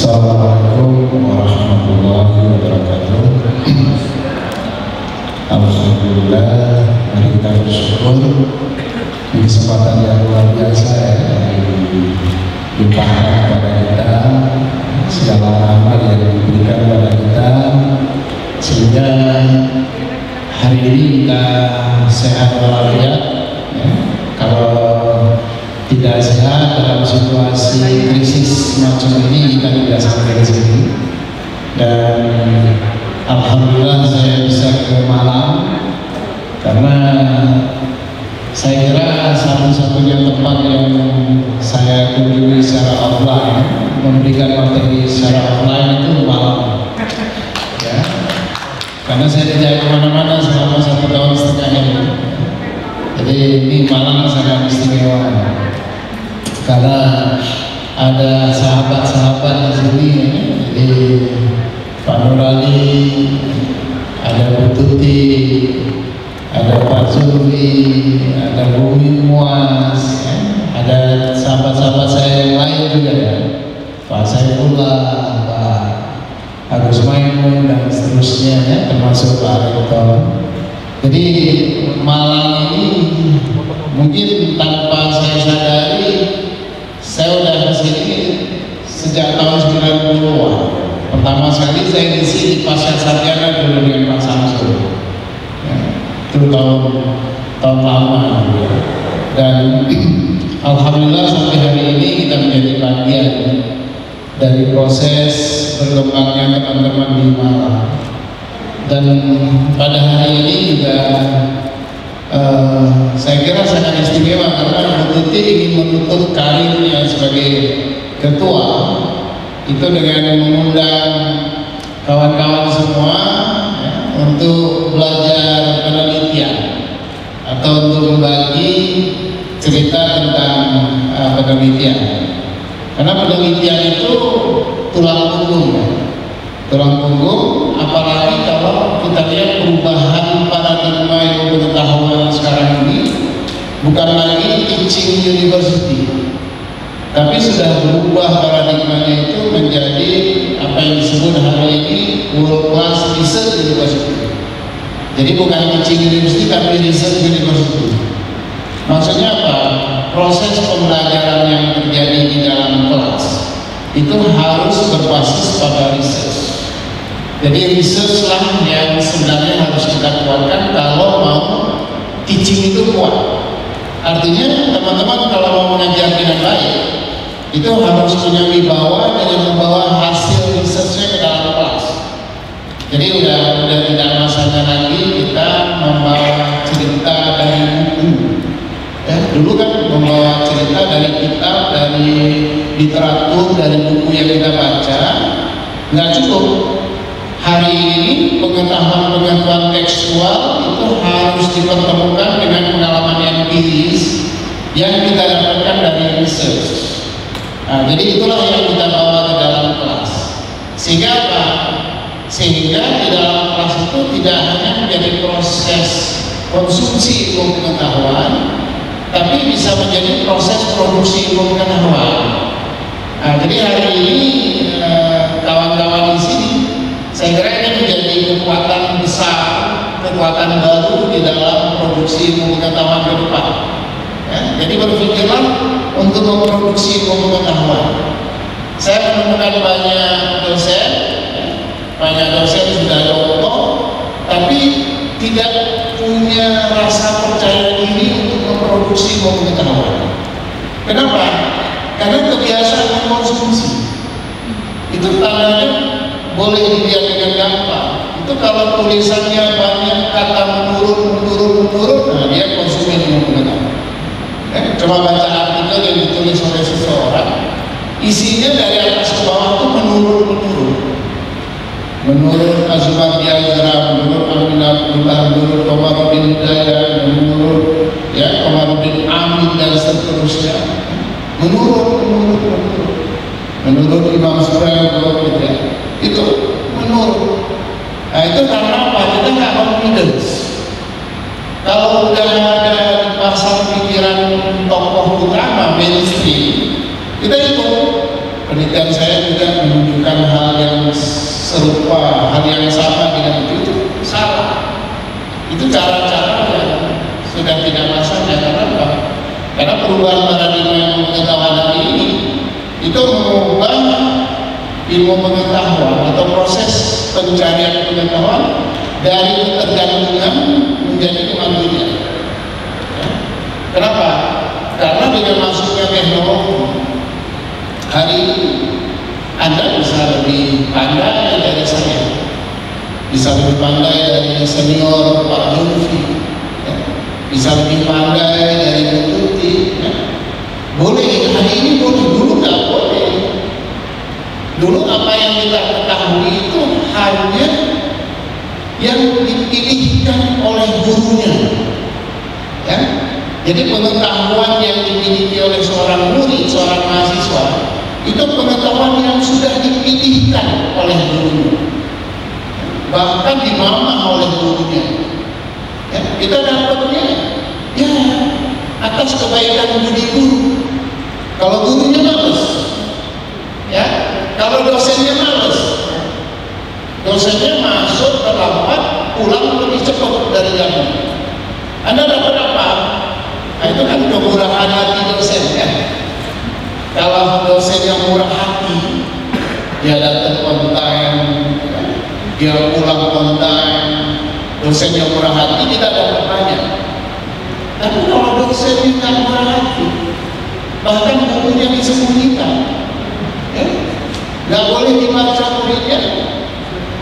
Assalamualaikum warahmatullahi wabarakatuh. Alhamdulillah, mari kita bersyukur di kesempatan yang luar biasa yang dilimpahkan kepada kita, segala amal yang diberikan kepada kita, sehingga hari ini kita sehat walafiat. Kalau tidak sehat dalam situasi krisis semacam ini, kita tidak sampai ke sini. Dan alhamdulillah saya bisa ke Malang karena saya kira satu-satunya tempat yang saya kunjungi secara offline, memberikan materi secara offline itu Malang. Ya. Karena saya tidak kemana-mana selama 1,5 tahun ini. Jadi ini Malang sangat istimewa. Karena ada sahabat-sahabat di sini, jadi Pak Nurali, ada Bu Tuti, ada Pak Zulfi, ada Bu Muas, ada sahabat-sahabat saya yang lain juga ya, Pak Saifullah, Pak Agus Maimun dan seterusnya ya, termasuk Pak Rektor. Jadi Malang ini mungkin tanpa saya sadari, saya udah kesini sejak tahun 90-an. Pertama sekali saya ngisi di Pasar Sarjana dulu dengan Pak Samsul. Ya, itu tahun lama ya. Dan alhamdulillah sampai hari ini kita menjadi bagian dari proses berkembangnya teman-teman di Malang. Dan pada hari ini juga saya kira sangat istimewa karena Bu Tuti ingin menutup karirnya sebagai ketua itu dengan mengundang kawan-kawan semua ya, untuk belajar penelitian atau untuk membagi cerita tentang penelitian. Karena penelitian itu tulang punggung ya. Tulang punggung, apalagi kalau kita lihat perubahan paradigma ilmu pengetahuan sekarang ini bukan lagi teaching university, tapi sudah berubah paradigmanya itu menjadi apa yang disebut hari ini world class research university. Jadi bukan teaching university tapi research university. Maksudnya apa? Proses pembelajaran yang terjadi di dalam kelas itu harus berbasis pada research. Jadi research lah yang sebenarnya harus kita kuatkan kalau mau teaching itu kuat. Artinya teman-teman kalau mau mengajar dengan baik itu harus punya wibawa dengan membawa hasil researchnya ke dalam kelas. Jadi udah tidak masanya lagi kita membawa cerita dari buku. Ya, dulu kan membawa cerita dari kitab, dari literatur, dari buku yang kita baca nggak cukup. Hari ini pengetahuan tekstual itu harus dipertemukan dengan pengalaman empiris yang kita dapatkan dari research. Nah, jadi itulah yang kita bawa ke dalam kelas. Sehingga apa? Sehingga di dalam kelas itu tidak hanya menjadi proses konsumsi ilmu pengetahuan, tapi bisa menjadi proses produksi ilmu pengetahuan. Nah, jadi hari ini kawan-kawan di sini, saya kira ini menjadi kekuatan besar, kekuatan baru di dalam produksi ilmu pengetahuan ke depan. Ya, jadi berpikirlah untuk memproduksi ilmu pengetahuan. Saya menemukan banyak dosen, sudah doktor, tapi tidak punya rasa percaya diri untuk memproduksi ilmu pengetahuan. Kenapa? Karena kebiasaan mengkonsumsi. Itu tandanya boleh dilihat dengan gampang. Itu kalau tulisannya banyak kata menurun, nah dia konsumen ilmu pengetahuan. Coba baca artikel yang ditulis oleh seseorang, isinya dari atas ke bawah itu menurut Azumati Azra, menurut Aminatullah, menurut Komarudin Hidayat, menurut Komarudin Amin dan seterusnya, menurut Imam Suprayogo gitu ya. Itu menurut. Nah itu karena apa? Kita nggak confidence. Kalau udah ada dipasang pikiran tokoh utama mainstream, kita ikut. penelitian saya juga menunjukkan hal yang serupa, hal yang sama dengan itu salah. Itu cara-cara yang sudah tidak masanya. Karena apa? Karena perubahan paradigma pengetahuan hari ini itu mengubah ilmu pengetahuan atau proses pencarian pengetahuan dari ketergantungan menjadi kemandirian. Kenapa? Karena dengan masuknya teknologi hari ini Anda bisa lebih pandai dari saya, bisa lebih pandai dari senior Pak Zulfi, ya. Bisa lebih pandai dari Bu Tuti, ya. Boleh, hari ini boleh, dulu nggak boleh. Dulu apa yang kita ketahui itu hanya yang dipilihkan oleh gurunya, ya. Jadi pengetahuan yang dimiliki oleh seorang murid, seorang mahasiswa, itu pengetahuan yang sudah dipilihkan oleh gurunya, bahkan dimamah oleh gurunya. Ya, kita dapatnya ya atas kebaikan budi guru. Kalau gurunya males, ya, kalau dosennya males, dosennya masuk terlambat, pulang lebih cepat dari jamnya. Anda dapat apa? Nah, itu kan kemurahan hati dosen, kan? Kalau dosen yang murah hati, dia datang on time, dia pulang on time. Dosen yang murah hati tidak dapat banyak. Tapi kalau dosen yang tidak murah hati, bahkan bukunya disembunyikan, ya, nggak boleh dibaca muridnya.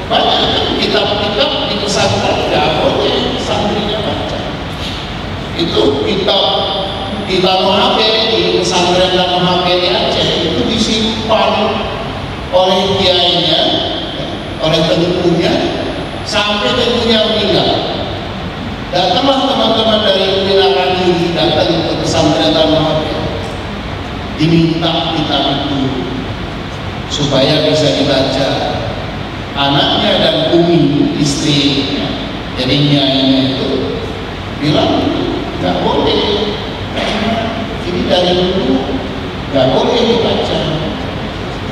Banyak kan kitab-kitab di pesantren nggak boleh santrinya baca. Itu kitab di Tanah HP, di pesantren Tanah HP di Aceh, itu disimpan oleh kiainya, oleh tengkunya, sampai tengkunya meninggal. Datanglah teman-teman dari Wilayah datang ke pesantren Tanah HP, diminta kitab itu supaya bisa dibaca. Anaknya dan Umi, istrinya, jadi nyainya itu bilang nggak boleh, ini dari dulu nggak boleh dibaca.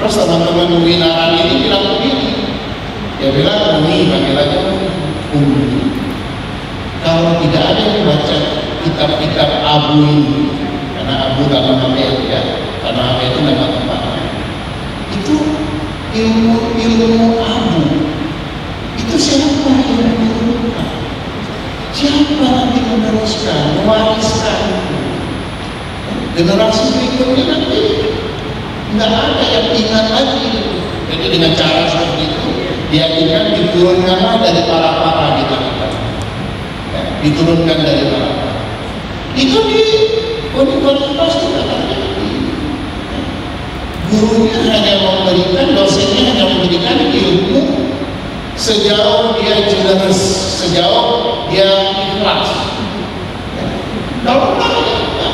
Terus teman-teman Winaran ini bilang begini, dia bilang Umi, panggil aja Umi, kalau tidak ada yang baca kitab-kitab Abu ini, karena Abu Tanah HP ya, Tanah HP itu nama tempatnya, itu ilmu Abu itu siapa yang menurunkan? Siapa nanti meneruskan, mewariskan? Generasi berikutnya nanti nggak ada yang ingat lagi. Jadi dengan cara seperti itu, diyakinkan diturunkanlah dari para kita, ya, diturunkan dari para. Itu di universitas kita terjadi. Gurunya hanya memberikan, dosennya hanya memberikan ilmu sejauh dia generous, sejauh dia ikhlas. Kalau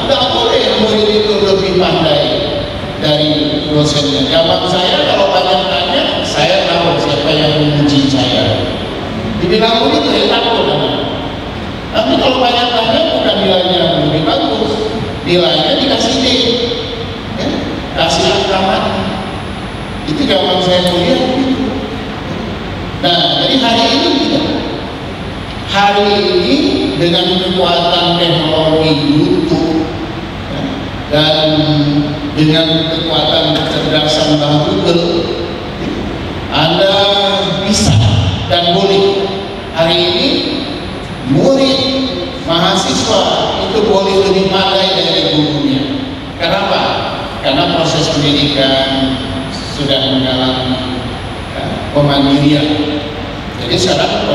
nggak boleh murid itu lebih pandai dari dosennya. Zaman saya kalau banyak tanya, saya tahu siapa yang menguji saya. Dibilang begitu ya takut. Tapi kalau banyak tanya, bukan nilainya lebih bagus, nilainya dikasih D, ya, kasih angka. Itu zaman saya kuliah begitu. Nah, jadi hari ini tidak. Hari ini dengan kekuatan teknologi YouTube, ya, dan dengan kekuatan kecerdasan Google, Anda bisa dan boleh hari ini murid mahasiswa itu boleh lebih pandai dari gurunya. Kenapa? Karena proses pendidikan sudah mengalami kemandirian. Jadi sekarang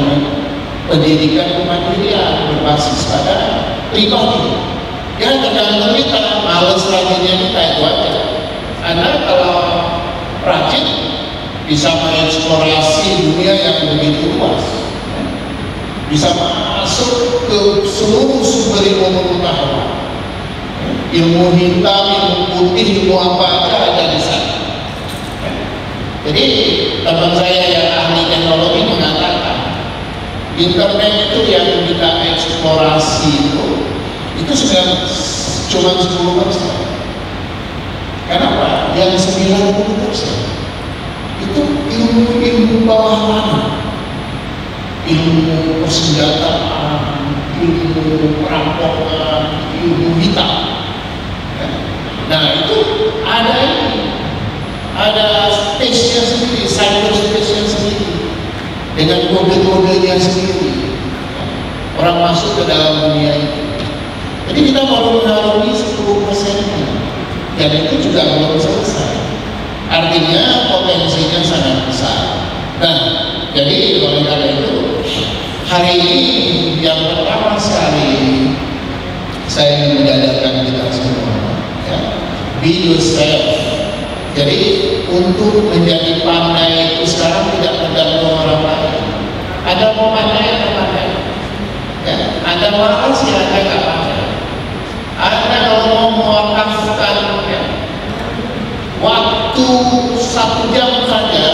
pendidikan kemandirian berbasis pada pribadi. Ya tergantung kita, males rajinnya kita itu aja. Anda kalau rajin bisa mengeksplorasi dunia yang begitu luas, bisa masuk ke seluruh sumber ilmu pengetahuan. Ilmu hitam, ilmu putih, ilmu apa aja ada di sana. Jadi teman saya yang ahli teknologi mengatakan internet itu yang kita eksplorasi itu sudah cuma 10%. Kenapa? Yang 90% itu ilmu bawah tanah, ilmu persenjataan, ilmu perampokan, ilmu hitam. Nah itu ada space-nya sendiri, cyber space-nya sendiri, dengan kode-kodenya sendiri. Orang masuk ke dalam dunia itu. Jadi kita baru mengalami 10%-nya, dan itu juga belum selesai. Artinya potensinya sangat besar. Nah, jadi oleh karena itu hari ini yang pertama sekali saya ingin menyadarkan kita semua, ya, be yourself. Jadi untuk menjadi pandai itu sekarang tidak tergantung orang lain. Ada mau pandai atau pandai, ya, ada malas ya, ada nggak pandai. Ada kalau mau mewakafkan, ya, waktu 1 jam saja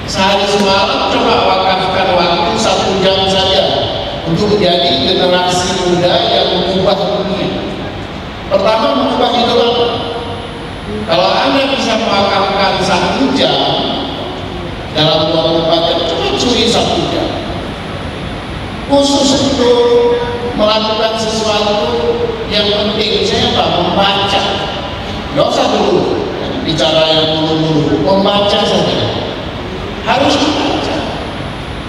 sehari semalam, coba wakafkan waktu 1 jam saja untuk menjadi generasi muda yang mengubah dunia. Pertama, mengubah hidup apa? Kalau Anda bisa mewakafkan 1 jam dalam 24 jam, coba curi 1 jam khusus untuk melakukan sesuatu yang penting. Saya membaca, nggak usah dulu bicara yang dulu-dulu, membaca saja. Harus membaca,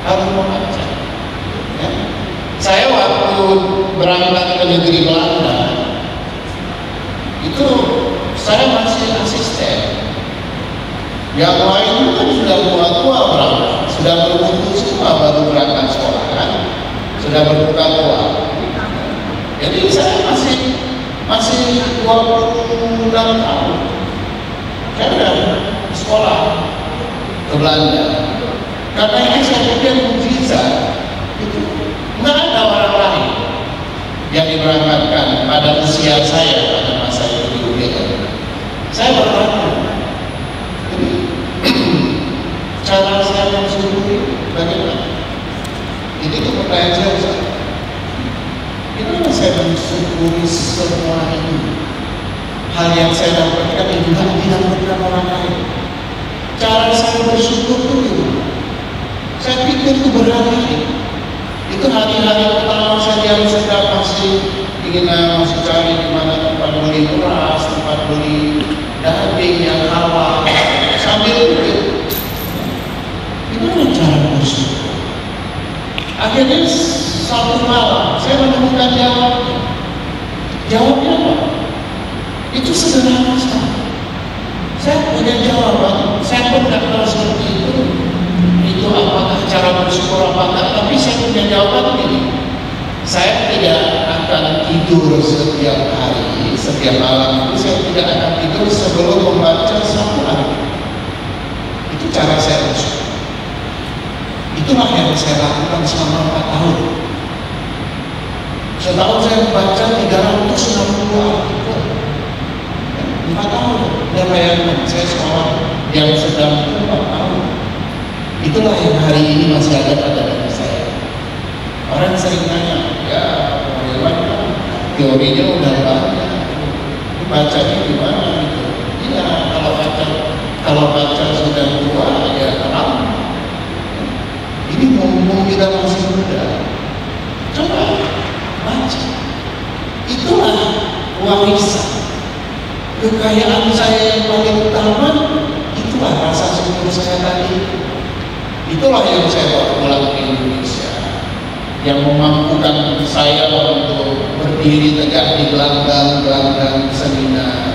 harus membaca, ya. Saya waktu berangkat ke negeri Belanda itu saya masih asisten. Yang lain kan sudah tua-tua berangkat, sudah berumur semua, baru berangkat sekolah kan, sudah berbuka tua. Jadi saya masih 26 tahun. Saya sudah sekolah ke Belanda. Karena ini saya pikir mukjizat itu nggak ada orang lain yang diberangkatkan pada usia saya pada masa itu di UGM. Saya bertanya, cara saya mensyukuri bagaimana? Ini tuh pertanyaan saya, Ustaz. Gimana saya mensyukuri semua ini? Hal yang saya dapatkan yang juga didapatkan orang lain. Cara saya bersyukur itu gimana? Saya pikir itu berhari-hari. Itu hari-hari pertama saya di Amsterdam masih ingin masih cari di mana tempat beli beras, tempat beli daging yang halal, sambil pikir gimana cara bersyukur. Akhirnya satu malam saya menemukan jawabnya. Jawabnya apa? Itu sederhana sekali. Saya punya jawaban. Saya pun tidak tahu seperti itu. Itu apakah cara bersyukur apa enggak? Tapi saya punya jawaban ini. Saya tidak akan tidur setiap hari, setiap malam itu saya tidak akan tidur sebelum membaca satu ayat. Itu cara saya bersyukur. Itulah yang saya lakukan selama 4 tahun. Setahun saya membaca 360 artikel. 4 tahun. Dan bayangkan saya sekolah yang sedang 4 tahun. Itulah yang hari ini masih ada pada diri saya. Orang sering tanya, ya bagaimana teorinya udah banyak, bacanya gimana gitu. Iya, kalau baca sudah tua ya lama. Ini mumpung kita masih muda, coba baca. Itulah warisan kekayaan saya yang paling utama. Itulah rasa syukur saya tadi. Itulah yang saya bawa pulang ke Indonesia, yang memampukan saya untuk berdiri tegak di gelanggang seminar,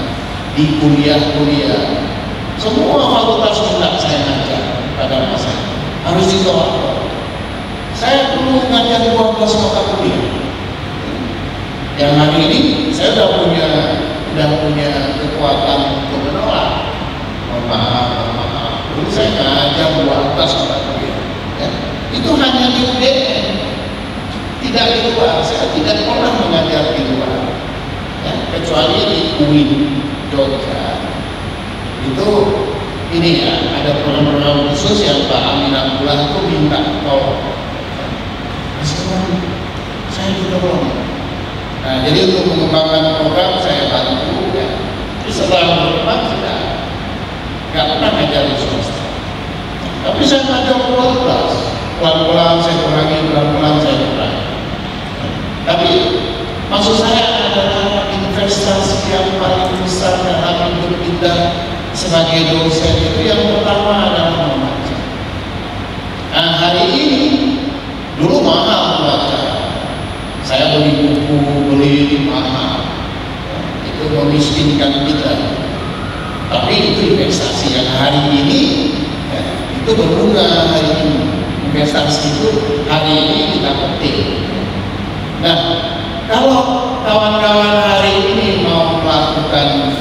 di kuliah-kuliah. Semua fakultas hendak saya ngajar pada masa itu harus ditolak. Saya dulu ngajar 12 mata kuliah. Yang hari ini saya sudah punya kekuatan untuk menolak. Maaf. Dulu saya ngajar 12 mata kuliah. Ya. Itu hanya di UGM, tidak di luar. Saya tidak pernah mengajar di luar, ya, kecuali di UIN Jogja. Itu ini ya, ada program-program khusus yang Pak Amin Abdullah itu minta tolong. Saya juga belum. Nah, jadi untuk mengembangkan program saya bantu, ya. Tapi setelah berkembang sudah nggak pernah ngajar di swasta. Tapi saya ngajar luar kelas, pelan-pelan saya kurangi, pelan-pelan saya kurangi. Tapi maksud saya adalah investasi yang paling besar dalam hidup kita sebagai dosen itu yang pertama adalah membaca. Nah, hari ini dulu mahal membaca. Saya beli buku, beli mahal. Itu memiskinkan kita. Tapi itu investasi yang hari ini ya, itu berbunga hari ini. Investasi itu hari ini kita petik. Nah, kalau kawan-kawan hari ini mau melakukan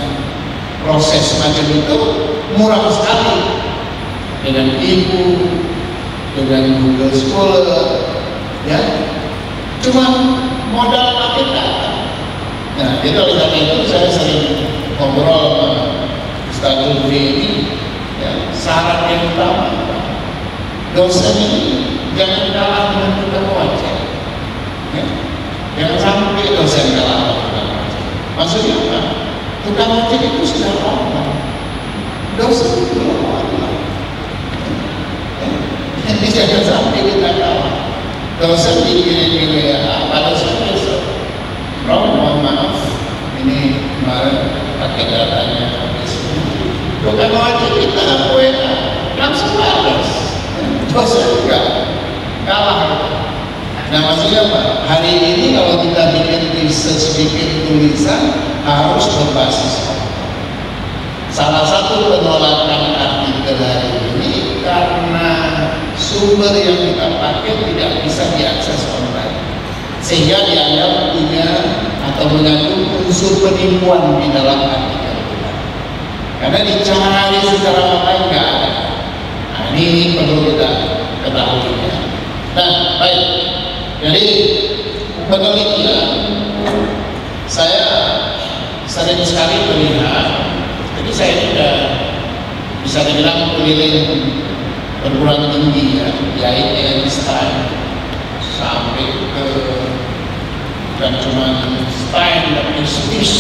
proses macam itu murah sekali dengan ibu, dengan Google Scholar, ya, cuma modal pakai data. Nah, jadi oleh karena itu saya sering ngobrol sama Ustaz Zulfi ini, ya, syarat yang utama dosen ini jangan kalah dengan tukang ojek, ya. Jangan sampai dosen kalah dengan tukang ojek. Maksudnya apa? Tukang ojek itu sudah lama, dosen itu lama. Jadi jangan sampai kita kalah. Dosen gini-gini ya, pada dosen besok. Bro, mohon maaf, ini kemarin pakai datanya habis. Tukang ojek kita WA langsung balas. Dosen juga kalah. Nah, maksudnya apa? Hari ini kalau kita bikin research, bikin tulisan harus berbasis. Salah satu penolakan artikel hari ini karena sumber yang kita pakai tidak bisa diakses online, sehingga dianggap punya atau mengandung unsur penipuan di dalam artikel kita. Karena dicari secara online nggak ada. Nah, ini perlu kita ketahui ya. Nah, baik. Jadi penelitian saya sering sekali melihat. Jadi saya sudah bisa dibilang keliling perguruan tinggi ya, yaitu Einstein sampai ke dan cuma Einstein tapi Swiss,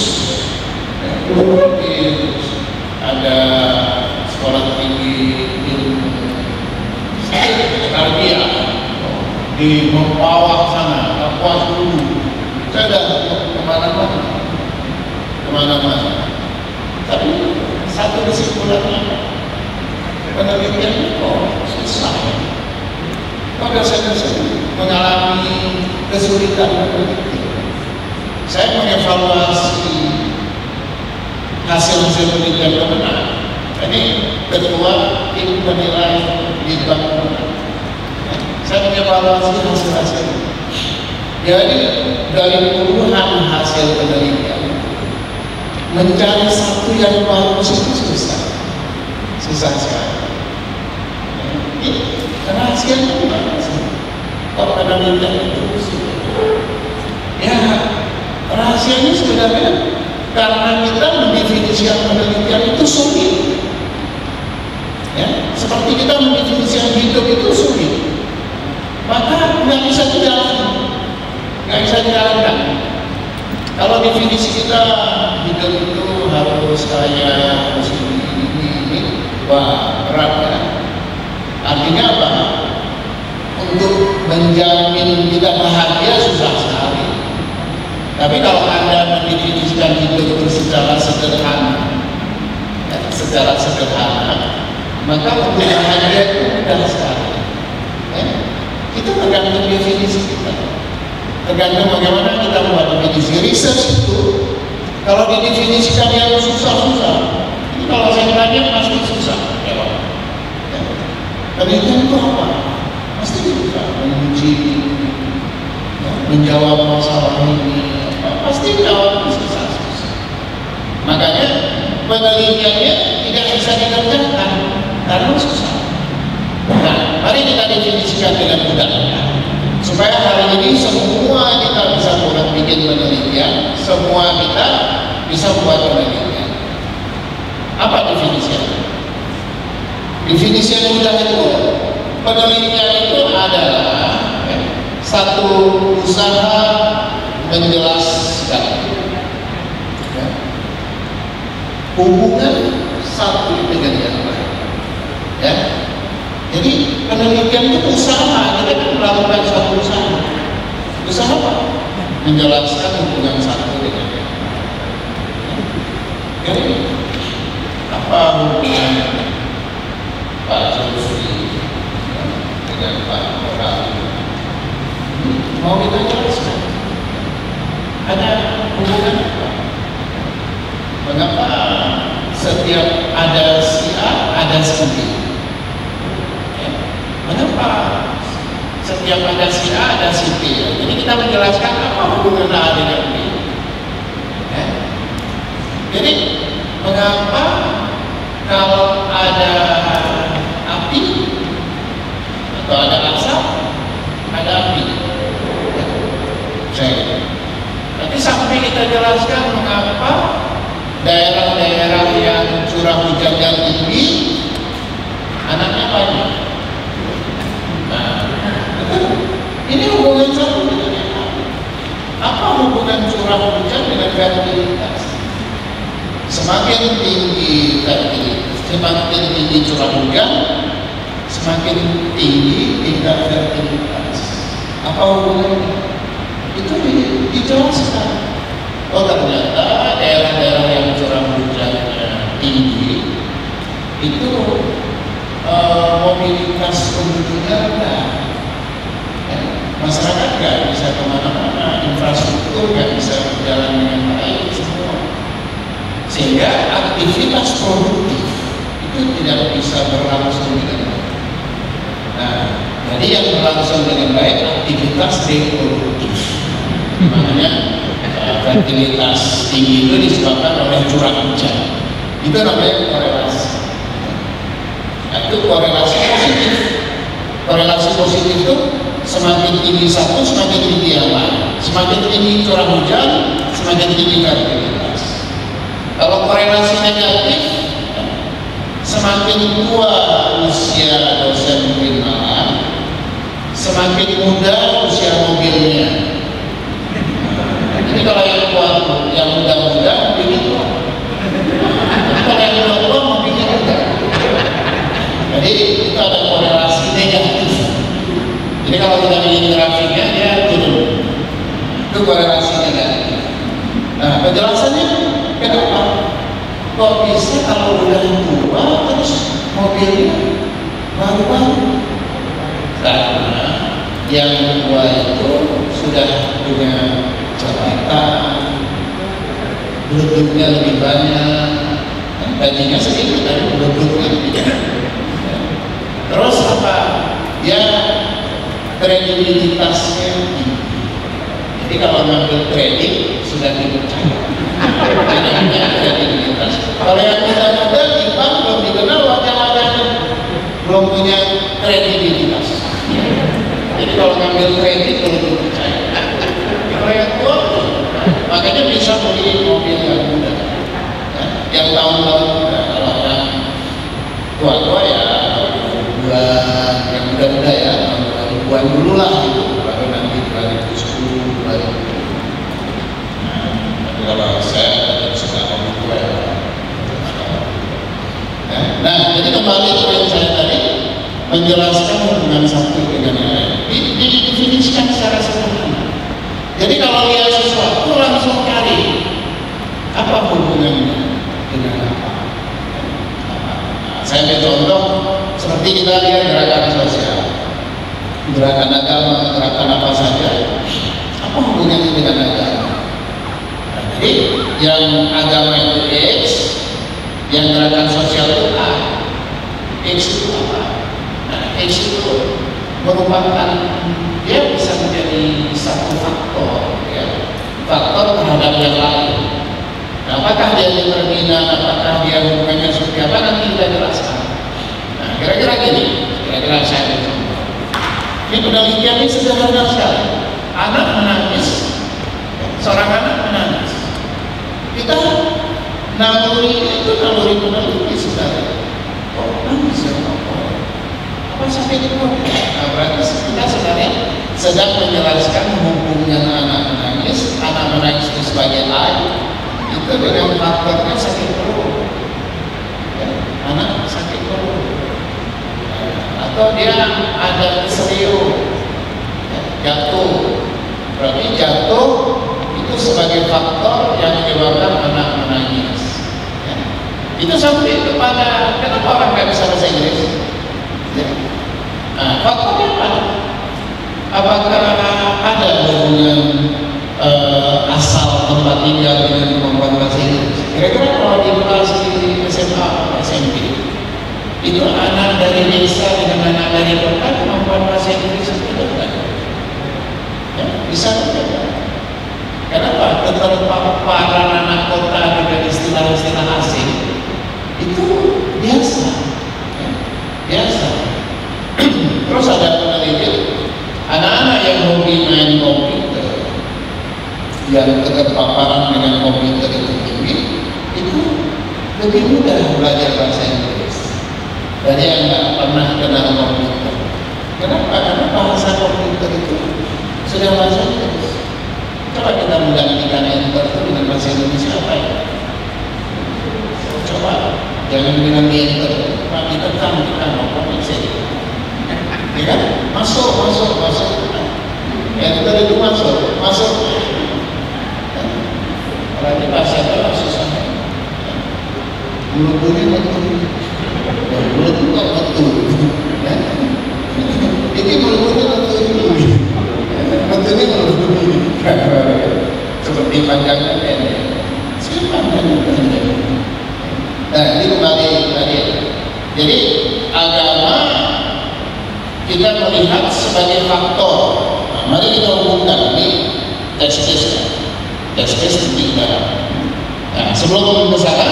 ada sekolah tinggi ilmu Serbia di bawah sana, Kapuas dulu. Saya sudah kemana-mana. Tapi satu kesimpulannya, penelitian susah. Maka saya mengalami kesulitan meneliti. Saya mengevaluasi hasil-hasil penelitian benar. Ini ketua tim penilai di bank. Saya mengevaluasi hasil-hasil. Jadi dari puluhan hasil penelitian, mencari satu yang bagus itu susah sekali. Ini rahasianya gimana sih? Kalau penelitian itu ya rahasianya sebenarnya karena kita mendefinisikan penelitian itu sulit. Ya, seperti kita mendefinisikan hidup itu sulit, maka nggak bisa dijalankan. Kalau definisi kita hidup itu harus kaya, harus ini, wah berat ya. Artinya apa? Untuk menjamin kita bahagia susah sekali. Tapi kalau Anda mendefinisikan hidup itu secara sederhana, maka untuk bahagia itu mudah sekali. Ya? Itu tergantung definisi kita. Tergantung bagaimana kita membuat definisi. Research itu kalau didefinisikan yang susah-susah, ini kalau saya tanya pasti susah. Ya, penelitian itu apa? Pasti susah menguji, ya, menjawab masalah ini, pasti jawab susah. Makanya penelitiannya tidak bisa dikerjakan karena susah. Nah, mari kita definisikan dengan mudah. Supaya hari ini semua kita bisa buat bikin penelitian, semua kita bisa buat penelitian. Apa definisinya? Definisi yang mudah itu, penelitian itu adalah satu usaha menjelaskan hubungan satu dengan yang lain. Ya, jadi penelitian itu usaha, kita kan melakukan suatu usaha. Usaha apa? Menjelaskan hubungan satu dengan yang lain. Jadi apa hubungan Pak Zulkifli dengan Pak Jokowi? Mau kita jelaskan? Ada hubungan apa? Mengapa setiap ada si A, ada si B? Ya. Mengapa setiap ada si A, ada si B? Ya. Jadi kita menjelaskan apa hubungan A dengan B. Ya. Jadi mengapa kalau ada api atau ada asap, ada api? Ya. Tapi sampai kita jelaskan mengapa daerah-daerah yang curah hujannya tinggi, anaknya banyak. Nah, ini hubungan satu dengan yang lain. Apa hubungan curah hujan dengan fertilitas? Semakin tinggi fertilitas, semakin tinggi curah hujan, semakin tinggi tingkat fertilitas. Apa hubungannya? Itu dijelaskan. Oh, ternyata daerah-daerah yang curah hujannya tinggi itu mobilitas penduduknya rendah. Ya, masyarakat nggak bisa kemana-mana, infrastruktur nggak bisa berjalan dengan baik semua, sehingga aktivitas produktif itu tidak bisa berlangsung dengan baik. Nah, jadi yang berlangsung dengan baik aktivitas reproduktif. Makanya fertilitas tinggi itu disebabkan oleh curah hujan. Itu namanya korelasi. Nah, itu korelasi positif. Korelasi positif itu semakin tinggi satu, semakin tinggi yang lain. Semakin tinggi curah hujan, semakin tinggi fertilitas. Kalau korelasi negatif, semakin tua usia dosen kriminalan, semakin muda usia mobilnya. Jadi kalau yang tua, yang muda-muda begitu. Kalau yang tua mobilnya muda. Jadi itu ada korelasi negatif. Jadi kalau kita bikin grafiknya dia turun. Itu korelasi negatif. Nah, penjelasannya kenapa? Kok bisa kalau udah tua terus mobilnya baru-baru? Karena yang tua itu sudah punya jabatan, duduknya lebih banyak, gajinya sedikit tapi duduknya lebih banyak. Terus apa? Ya kredibilitasnya tinggi. Jadi kalau ngambil kredit sudah dipercaya. Ini kredibilitas. Kalau yang muda-muda di bank belum dikenal wajah-wajahnya, belum punya kredibilitas. Jadi kalau ngambil kredit belum dipercaya. Kalau yang tua, makanya bisa beli mobil yang muda, ya, yang tahun-tahun muda. Kalau yang tua-tua ya bulan yang muda-muda ya tahun 2000-an dulu lah gitu, baru nanti 2010, 2000. Tapi kalau saya tetap suka mobil tua ya. Nah, jadi kembali ke yang saya tadi menjelaskan hubungan satu dengan yang lain. Didefinisikan secara sederhana. Jadi kalau lihat sesuatu langsung cari apa hubungannya dengan apa. Saya ambil contoh seperti kita lihat gerakan sosial, gerakan agama, gerakan apa saja. Apa hubungannya dengan agama? Nah, jadi yang agama itu X, yang gerakan sosial itu A. X itu apa? Nah, X itu merupakan dia bisa menjadi satu faktor, ya, faktor terhadap yang lain. Nah, apakah dia determinan, apakah dia hubungannya seperti apa, nanti kita jelaskan. Nah, kira-kira gini, kira-kira saya contoh. Ini penelitian ini sederhana sekali. Anak menangis, seorang anak menangis. Kita naluri itu naluri peneliti sebenarnya. Oh, nangis ya apa sakit itu? Nah, berarti kita sebenarnya sedang menjelaskan hubungan anak menangis itu sebagai A itu dengan faktornya sakit perut. atau dia ada keselio, jatuh. Berarti jatuh itu sebagai faktor yang menyebabkan anak menangis. Ya. Itu sampai kepada kenapa orang nggak bisa bahasa Inggris? Ya. Nah, faktornya apa? Apakah ada hubungan asal tempat tinggal dengan kemampuan bahasa Inggris? Kira-kira kalau di kelas di SMA atau SMP itu anak dari desa dengan anak dari kota kemampuan bahasa Inggris itu kan? Ya, bisa kan? Kenapa? Keterpaparan anak kota dengan istilah-istilah asing itu biasa, ya, biasa. Terus ada penelitian, anak-anak yang hobi main komputer, yang keterpaparan dengan komputer itu lebih mudah belajar bahasa Inggris dari yang nggak pernah kenal komputer. Kenapa? Karena bahasa komputer itu sudah bahasa Inggris. Coba kita menggantikan enter itu dengan bahasa Indonesia apa ya? Coba jangan bilang di enter, Pak kita mau komisi. Ya kan? Masuk. Enter itu masuk. Kalau di bahasa itu susah. Mulut-mulutnya betul. Ini mulut-mulutnya betulnya seperti panjangnya pendek. Siapa panjangnya pendek? Nah, ini kembali tadi. Jadi agama kita melihat sebagai faktor. Nah, mari kita hubungkan ini tes titik darah. Nah, sebelum ke sana,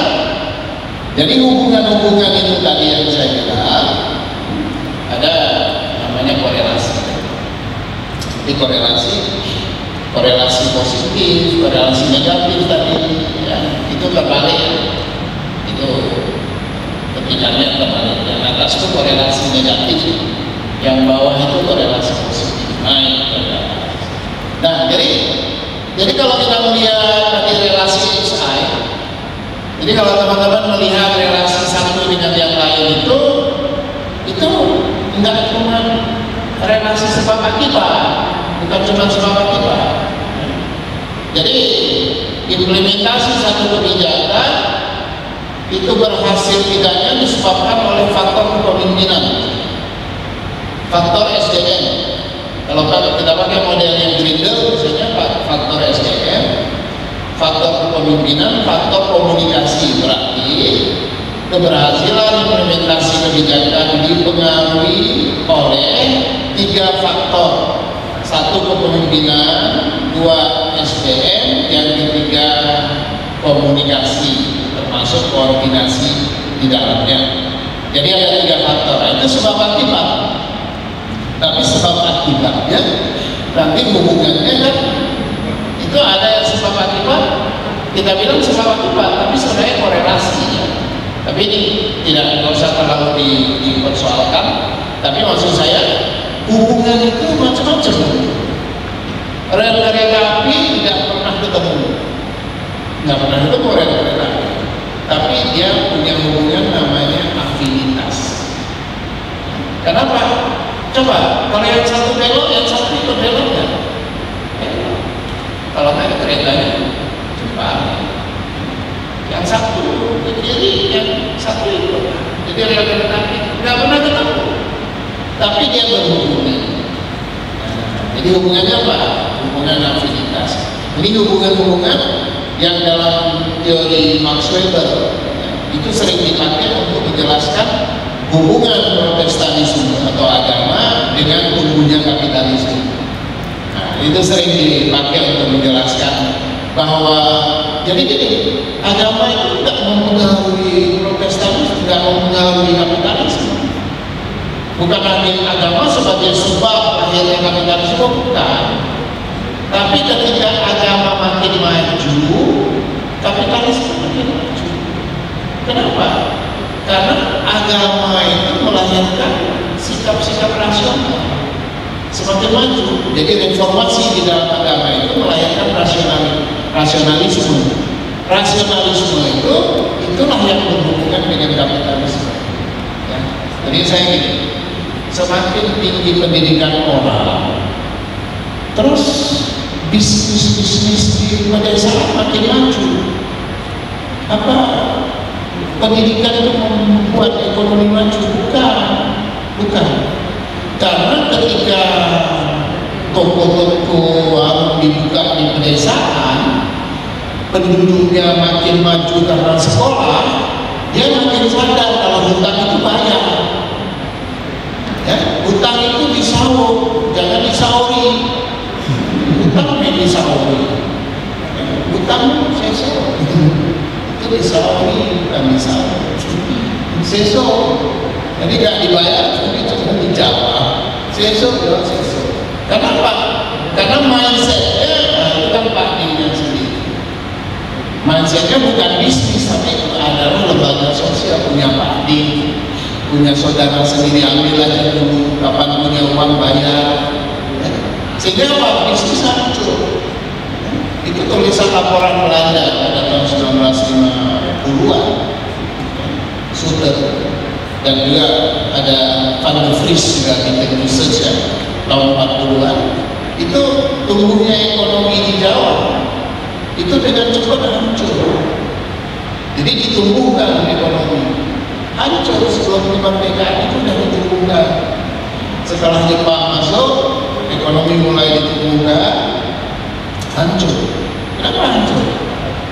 jadi hubungan-hubungan itu tadi yang saya bilang ada namanya korelasi. Di korelasi positif, korelasi negatif tadi, ya, itu terbalik. Itu ketiganya terbalik. Yang atas itu korelasi negatif, yang bawah itu korelasi positif, naik ke atas. Nah, jadi kalau kita melihat tadi relasi XI, jadi kalau teman-teman melihat relasi satu dengan yang lain itu enggak cuma relasi sebab akibat, bukan cuma sebab akibat. Jadi implementasi satu kebijakan itu berhasil tidaknya disebabkan oleh faktor kepemimpinan, faktor SDM. Kalau kita pakai model yang Grinder, misalnya faktor SDM, faktor kepemimpinan, faktor komunikasi. Berarti keberhasilan implementasi kebijakan dipengaruhi oleh 3 faktor. 1 kepemimpinan, 2 SDM, yang ketiga komunikasi, termasuk koordinasi di dalamnya. Jadi ada 3 faktor. Nah, itu sebab akibat. Tapi sebab akibatnya nanti hubungannya kan itu ada yang sebab akibat, kita bilang sebab akibat, tapi sebenarnya korelasi ya. Tapi ini tidak usah terlalu dipersoalkan. Tapi maksud saya hubungan itu macam-macam. Rel kereta api tidak pernah ketemu, rel kereta api, tapi dia punya hubungan namanya afinitas. Kenapa? Coba kalau yang satu belok, yang satu ikut beloknya. Kalau naik keretanya cepat, yang satu ke kiri, yang satu ikut. Jadi rel kereta api nggak pernah ketemu, tapi dia berhubungan. Jadi hubungannya apa? Hubungan afinitas. Ini hubungan-hubungan yang dalam teori Max Weber itu sering dipakai untuk menjelaskan hubungan Protestanisme atau agama dengan tumbuhnya kapitalisme. Nah, itu sering dipakai untuk menjelaskan bahwa jadi gini, agama itu tidak mempengaruhi Protestanisme, tidak mempengaruhi kapitalisme. Bukan lagi agama sebagai sebab akhirnya kapitalisme, bukan. Tapi ketika agama makin maju, kapitalisme makin maju. Kenapa? Karena agama itu melahirkan sikap-sikap rasional. Semakin maju, jadi reformasi di dalam agama itu melahirkan rasionalisme. Rasionalisme itu itulah yang berhubungan dengan kapitalisme. Ya. Jadi saya gini, semakin tinggi pendidikan orang, terus bisnis di pedesaan makin maju. Apa pendidikan itu membuat ekonomi maju? Bukan. Karena ketika toko-toko warung dibuka di pedesaan, penduduknya makin maju karena sekolah, dia makin sadar kalau hutang itu bayar. Ya, hutang itu disaur, jangan disauri. Hutang disauri. Hutang seso. Itu disauri, bukan disaur. Seso. Jadi nggak dibayar, tapi cuma dijawab. Seso, ya seso. Kenapa? Karena mindsetnya, itu kan Pak Dina sendiri. Mindsetnya bukan bisnis, tapi itu adalah lembaga sosial, punya Pak Din, punya saudara sendiri, ambil aja dulu, kapan punya uang bayar. Sehingga apa? Bisnis hancur. Itu tulisan laporan Belanda pada tahun 1950-an, Suter, dan juga ada Van der Vries juga di research ya, tahun 40-an. Itu tumbuhnya ekonomi di Jawa itu dengan cepat hancur. Jadi ditumbuhkan ekonomi, hancur sebelum kemerdekaan itu sudah ditumbuhkan. Setelah Jepang masuk, ekonomi mulai ditumbuhkan, hancur. Kenapa hancur?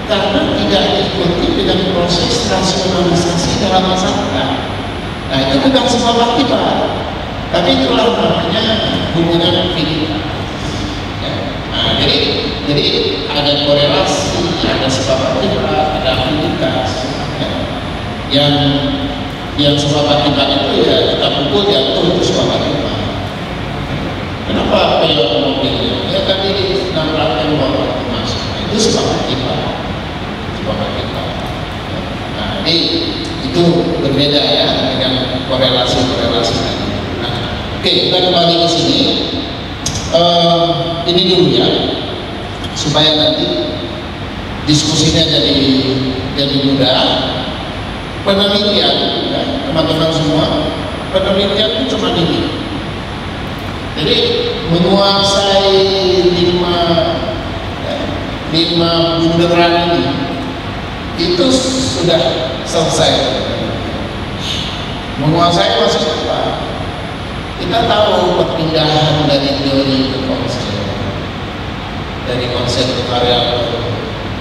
Karena tidak diikuti dengan proses rasionalisasi dalam masyarakat. Nah, itu bukan sebab akibat, tapi itulah namanya hubungan aktivitas. Ya. Nah, jadi ada korelasi, ada sebab akibat, ada aktivitas. Ya. Yang sebab akibat itu ya kita pukul jatuh, itu sebab akibat. Kenapa pelot mobilnya? Ya tadi nabrak tembok masuk, itu sebab akibat. Sebab akibat. Nah, ini itu berbeda ya dengan korelasi-korelasi tadi. Nah, oke, kita kembali ke sini. Ini dulu ya, supaya nanti diskusinya jadi mudah. Penelitian, ya, teman-teman semua, penelitian itu cuma ini. Jadi menguasai lima bunderan ini itu sudah selesai. Menguasai maksudnya apa? Kita tahu perpindahan dari teori ke konsep, dari konsep ke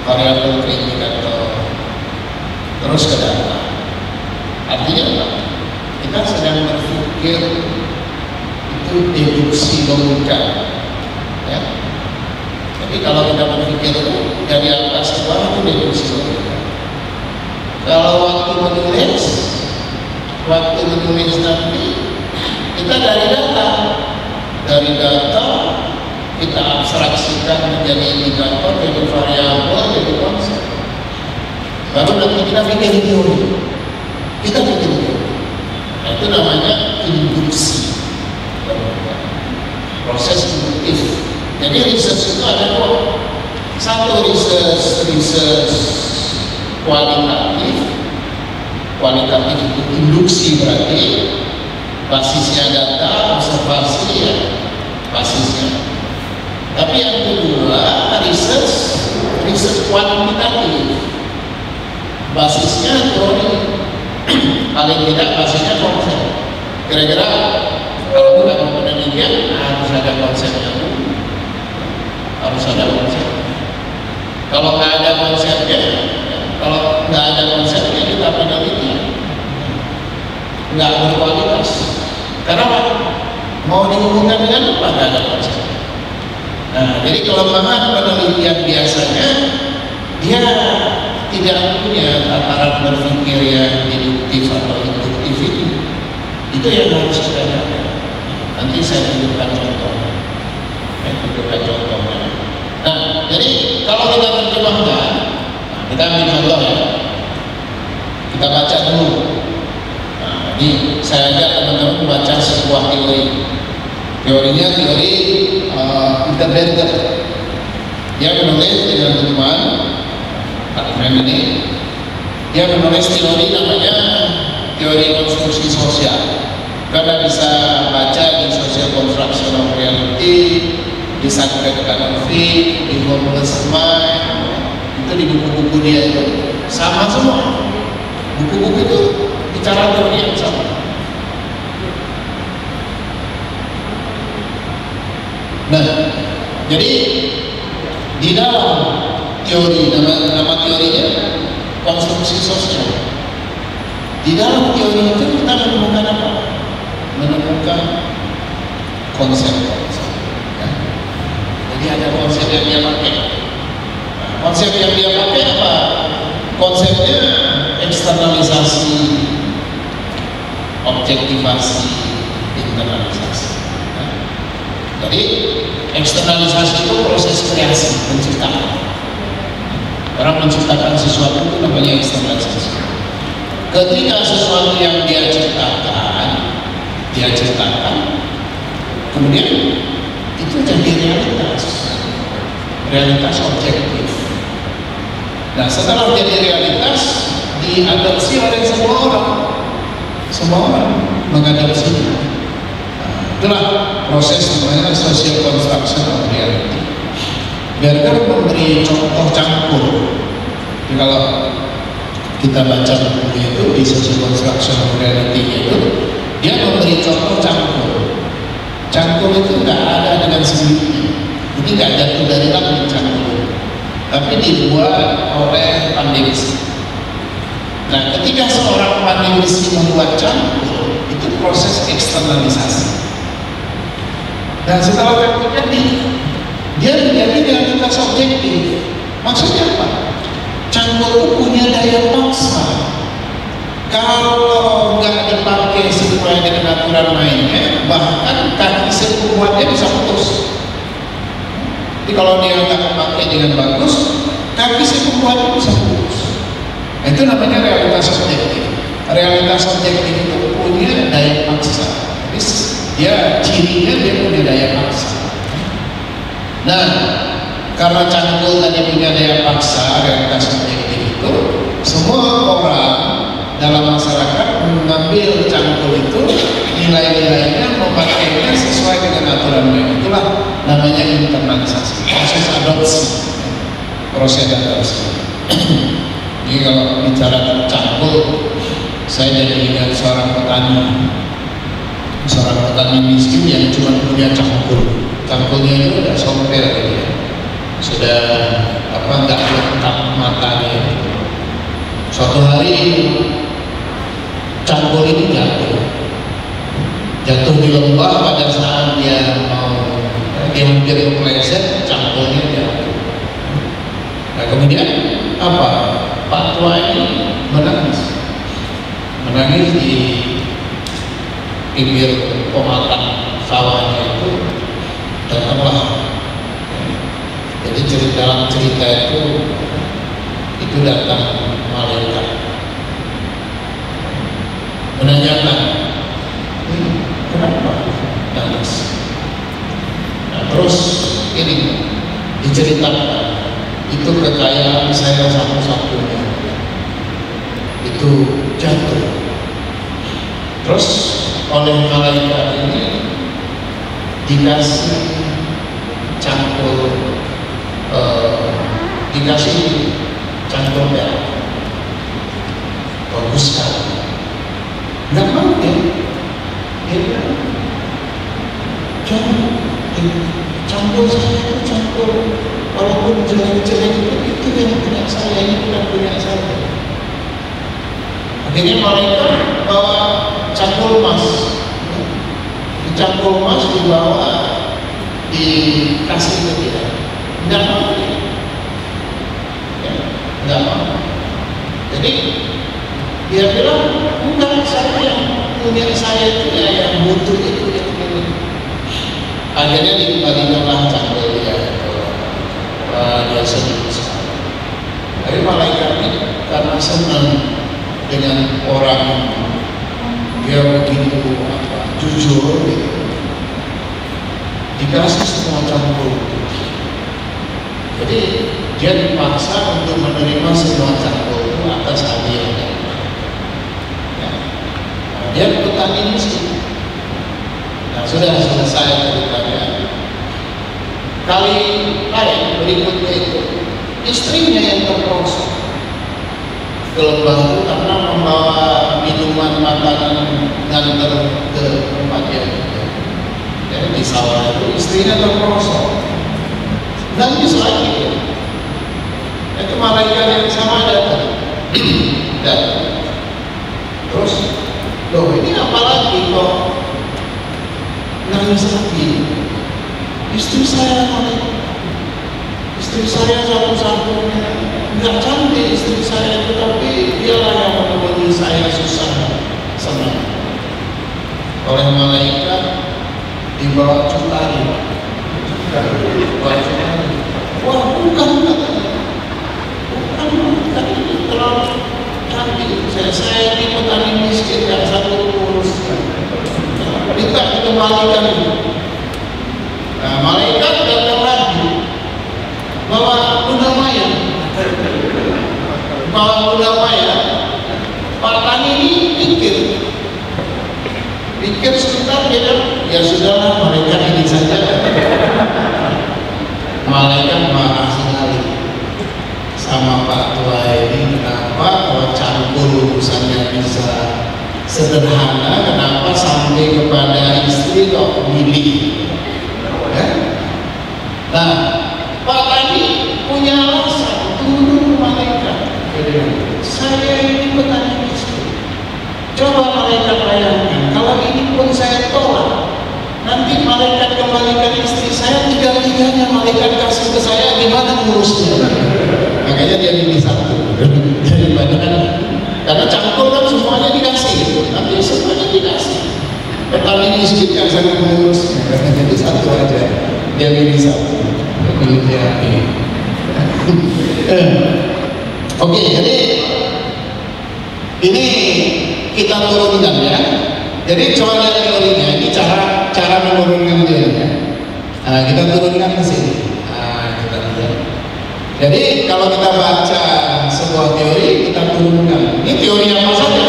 variabel ke indikator, terus ke data. Artinya apa? Kita sedang berpikir itu deduksi logika, ya. Jadi kalau kita berpikir itu dari atas ke bawah itu deduksi logika. Kalau waktu menulis nanti kita dari data kita abstraksikan menjadi indikator, jadi variabel, jadi konsep. Baru nanti kita pikir teori. Nah, itu namanya induksi, proses induktif. Jadi research itu ada dua. Satu research kualitatif itu induksi, berarti basisnya data, observasi ya basisnya. Tapi yang kedua research kuantitatif, basisnya teori, paling tidak basisnya konsep. Kira-kira kalau kita mau penelitian harus ada konsepnya dulu, harus ada konsep. Kalau nggak ada konsepnya, kita penelitian nggak berkualitas. Karena mau dihubungkan dengan apa? Nggak ada konsep. Nah, jadi kelemahan penelitian biasanya dia tidak punya tataran berpikir yang deduktif atau induktif ini. Itu yang harus kita jaga. Nanti saya tunjukkan contohnya. Nah, jadi kalau kita terjemahkan, kita ambil contoh ya. Kita baca dulu. Nah, ini saya ajak teman-teman membaca sebuah teori. Teorinya teori Interventor. Dia menulis dengan teman ini, dia menulis teori namanya teori konstruksi sosial. Karena bisa baca di Social Construction of Reality, di Sacred Canopy, di Homeless Mind, itu di buku-buku dia itu sama semua. Buku-buku itu bicara teori yang sama. Nah, jadi di dalam teori, nama teorinya konstruksi sosial. Di dalam teori itu kita menemukan apa? Menemukan konsep-konsep. Ya. Jadi ada konsep yang dia pakai. Nah, konsep yang dia pakai apa? Konsepnya eksternalisasi, objektivasi, internalisasi. Nah, jadi eksternalisasi itu proses kreasi, penciptaan. Orang menciptakan sesuatu itu namanya eksternalisasi. Ketika sesuatu yang dia ciptakan, kemudian itu jadi realitas objektif. Nah, setelah jadi realitas, diadopsi oleh semua orang mengadopsinya. Nah, itulah proses namanya social construction of reality. Biarkan memberi contoh cangkul. Jadi kalau kita baca buku itu di social construction of reality itu, dia memberi contoh cangkul. Cangkul itu nggak ada dengan sendirinya. Jadi nggak jatuh dari langit cangkul, tapi dibuat oleh pandai besi. Nah, ketika seorang pandai besi membuat cangkul, itu proses eksternalisasi. Dan setelah cangkul jadi, dia menjadi realitas objektif. Maksudnya apa? Cangkul itu punya daya paksa. Kalau nggak dipakai sesuai dengan aturan mainnya, bahkan kaki sepuluhannya bisa putus. Jadi kalau dia nggak pakai dengan bagus, kaki sepuluhannya bisa putus. Nah, itu namanya realitas objektif. Realitas objektif itu punya daya paksa. Jadi dia cirinya dia punya daya paksa. Nah, karena cangkul tadi punya daya paksa, realitas objektif itu, semua orang dalam masyarakat mengambil cangkul itu, nilai-nilainya, memakainya sesuai dengan aturan main. Itulah namanya internalisasi, proses adopsi. Jadi kalau bicara cangkul, saya jadi ingat seorang petani miskin yang cuma punya cangkul. Cangkulnya itu udah sompel gitu ya, sudah nggak lengkap matanya. Suatu hari cangkul ini jatuh di lembah. Pada saat dia hampir kepleset, cangkulnya jatuh. Nah, kemudian apa? Pak tua ini menangis di pinggir pematang sawahnya itu. Datanglah. Jadi dalam cerita itu datang malaikat menanyakan, kenapa nangis? Nah, terus ini diceritakan, itu kekayaan saya satu-satunya itu jatuh. Terus oleh malaikat ini dikasih cangkul, dikasih cangkul perak, bagus sekali. Nggak mau dia bilang, jangan, cangkul saya itu cangkul, walaupun jelek-jelek itu yang punya saya, ini bukan punya saya. Akhirnya malaikat bawa cangkul emas. Cangkul emas dibawa, dikasih ke dia, nggak mau dia, ya, nggak mau. Jadi dia bilang, enggak, saya yang punya saya itu ya, yang butuh itu yang ini. Akhirnya dikembalikanlah cangkul dia, dia sedih sekali. Tapi malaikat ini karena senang dengan orang dia begitu jujur gitu, dikasih semua cangkul. Jadi dia dipaksa untuk menerima semua cangkul itu atas hadiahnya. Ya. Nah, dia petani miskin, Nah, sudah selesai ceritanya. Kali lain berikutnya itu istrinya yang terperosok ke lembah itu karena membawa minuman makanan nganter ke tempatnya. Jadi di sawah itu istrinya terperosok. Nangis lagi ya. Itu malaikat yang sama datang. Dan terus, loh ini apa lagi kok nangis lagi? Istri saya malaikat. Istri saya satu-satunya, nggak cantik istri saya itu, tapi dialah yang menemani saya susah senang. Oleh malaikat dibawa cutari. Wah, bukan katanya. Bukan ini terlalu cantik. Saya ini petani miskin yang satu urus. Minta dikembalikan itu. Nah, malaikat datang lagi bawa kuda maya. Pak Tani ini pikir sebentar, dia bilang, ya sudahlah, malaikat ini saja. Malaikat marah sekali sama Pak Tua ini. Kenapa kalau campur urusannya bisa sederhana, kenapa sampai kepada istri kok milih ya? Nah, Pak Tani punya alasan. Tunggu malaikat, saya ini petani miskin. Coba malaikat bayangkan, kalau ini pun saya tolak, nanti malaikat kembalikan istri saya, tiga-tiganya malaikat kasih ke saya, gimana ngurusnya? Makanya dia milih satu. Karena cangkul kan semuanya dikasih, nanti semuanya dikasih. Petani miskin yang sangat mengurusnya, jadi satu aja. Dia milih satu, milih dia. Oke, jadi ini kita turunkan ya. Jadi coba lihat teorinya, ini cara menurunkan dia ya. Nah, kita turunkan ke sini. Nah, kita lihat. Jadi kalau kita baca sebuah teori, kita turunkan. Ini teori apa saja?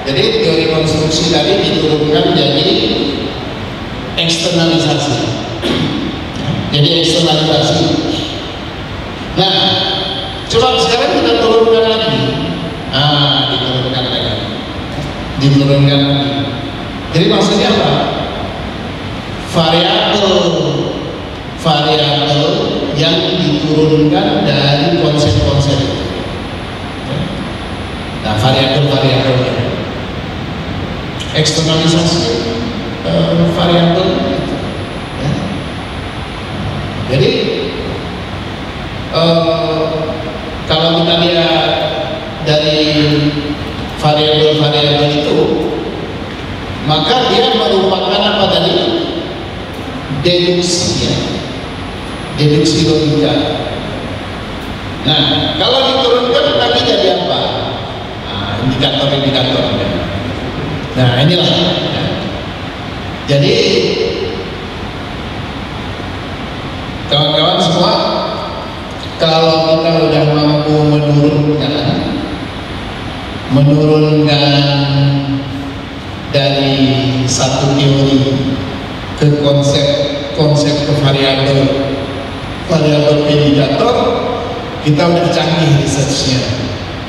Jadi teori konstruksi tadi diturunkan jadi eksternalisasi. Jadi eksternalisasi. Nah, coba sekarang kita turunkan lagi. Nah, diturunkan lagi. Diturunkan lagi. Jadi maksudnya apa? Variabel yang diturunkan dari konsep-konsep itu. Nah, variabel-variabelnya. Eksternalisasi variabel itu. Ya. Jadi kalau kita lihat dari variabel-variabel itu, maka dia merupakan apa tadi? Deduksi ya, deduksi logika. Nah, kalau diturunkan lagi jadi apa? Nah, indikator-indikatornya. Nah, inilah. Jadi kawan-kawan semua, kalau kita udah mampu menurunkan dari satu teori ke konsep ke variabel indikator, kita udah canggih researchnya.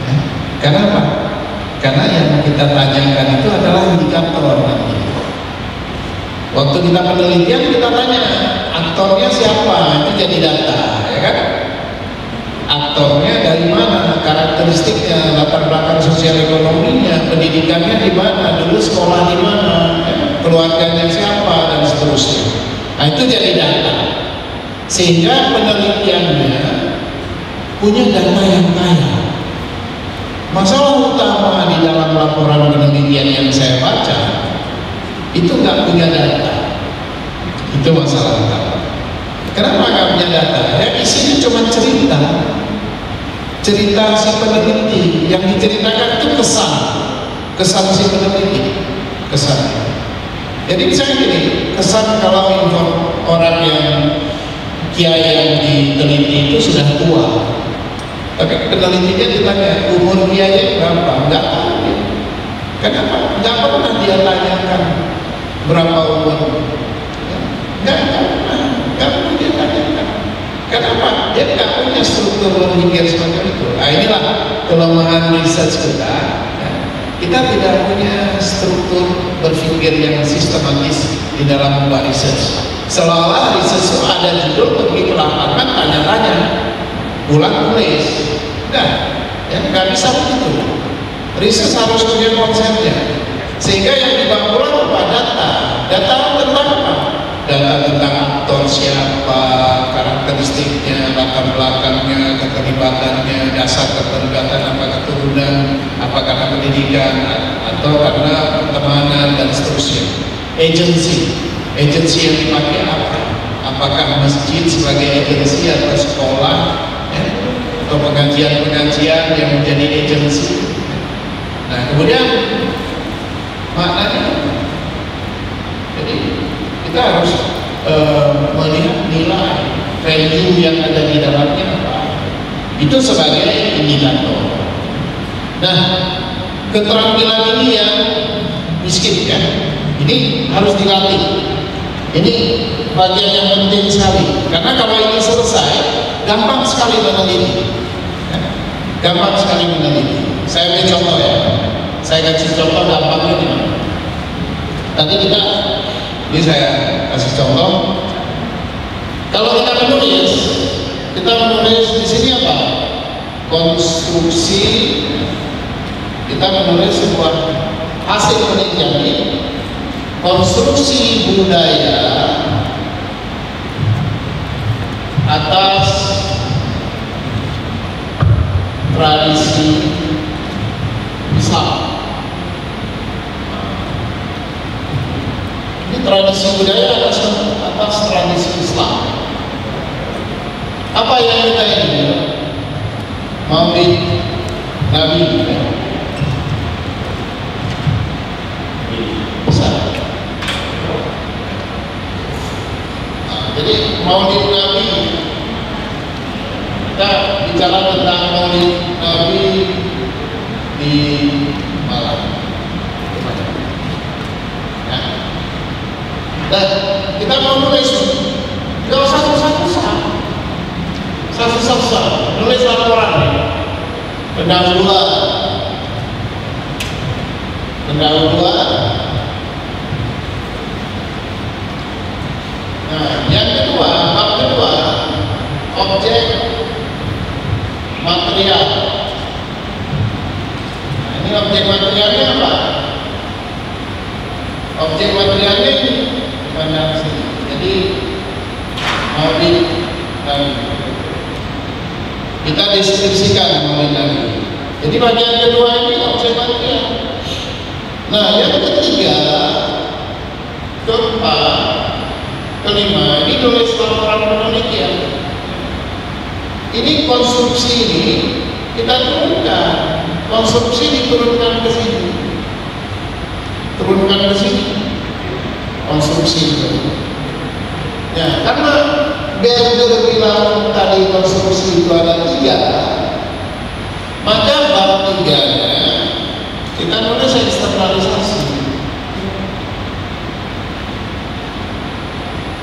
Ya. Karena apa? Karena yang kita tanyakan itu adalah indikator nanti. Waktu kita penelitian, kita tanya aktornya siapa, itu jadi data, ya kan? Aktornya dari mana, karakteristiknya, latar belakang sosial ekonominya, pendidikannya di mana, dulu sekolah di mana, ya? Keluarganya siapa, dan seterusnya. Nah, itu jadi data. Sehingga penelitiannya punya data yang kaya. Masalah utama di dalam laporan penelitian yang saya baca itu nggak punya data. Itu masalah utama. Kenapa nggak punya data? Ya isinya cuma cerita si peneliti. Yang diceritakan itu kesan si peneliti, kesan. Jadi misalnya gini, kesan kalau orang yang kiai yang diteliti itu sudah tua, tapi penelitinya ditanya umur kiai berapa, nggak tahu. Kenapa? Nggak pernah dia tanyakan berapa umur? Nggak punya tanyakan. Kenapa? Dia nggak punya struktur berpikir semacam itu. Nah, inilah kelemahan research kita. Kita tidak punya struktur berpikir yang sistematis di dalam membuat research. Seolah-olah research itu ada judul, pergi ke lapangan, tanya-tanya, pulang tulis. Nggak bisa begitu. Research harus punya konsepnya. Sehingga yang dibangun berupa data tentang apa? Data tentang aktor siapa, karakteristiknya, latar belakangnya, keterlibatannya, dasar keterlibatan, apakah keturunan, apakah karena pendidikan, atau karena pertemanan dan seterusnya. Agensi yang dipakai apa? Apakah masjid sebagai agensi atau sekolah, atau pengajian-pengajian yang menjadi agensi? Nah, kemudian maknanya, jadi kita harus melihat nilai value yang ada di dalamnya apa. Itu sebagai indikator. Nah, keterampilan ini yang miskin kan, ini harus dilatih. Ini bagian yang penting sekali, karena kalau ini selesai, gampang sekali meneliti. Gampang sekali meneliti. Saya beri contoh ya. Saya kasih contoh gampangnya gimana. Tadi ini saya kasih contoh. Kalau kita menulis di sini apa? Konstruksi. Kita menulis sebuah hasil penelitian ini. Konstruksi budaya atas tradisi Islam. Ini tradisi budaya atas tradisi Islam. Apa yang kita ini? Maulid Nabi. Jadi Maulid Nabi, kita bicara tentang Maulid Nabi di Malang. Dan kita mau nulis, kalau satu-satu nulis laporan, pendahuluan. Nah, yang kedua, bab kedua, objek material. Nah, ini objek materialnya apa? Objek materialnya ini pada sini. Jadi Maulid Nabi. Kita deskripsikan Maulid Nabi. Jadi bagian kedua ini objek material. Nah, yang ketiga, keempat, kelima, ini tulis laporan penelitian. Ini konstruksi ini kita turunkan. Konstruksi diturunkan ke sini. Turunkan ke sini. Konstruksi itu. Ya, karena Berger bilang tadi konstruksi itu ada 3, maka bab 3-nya kita nulis eksternalisasi.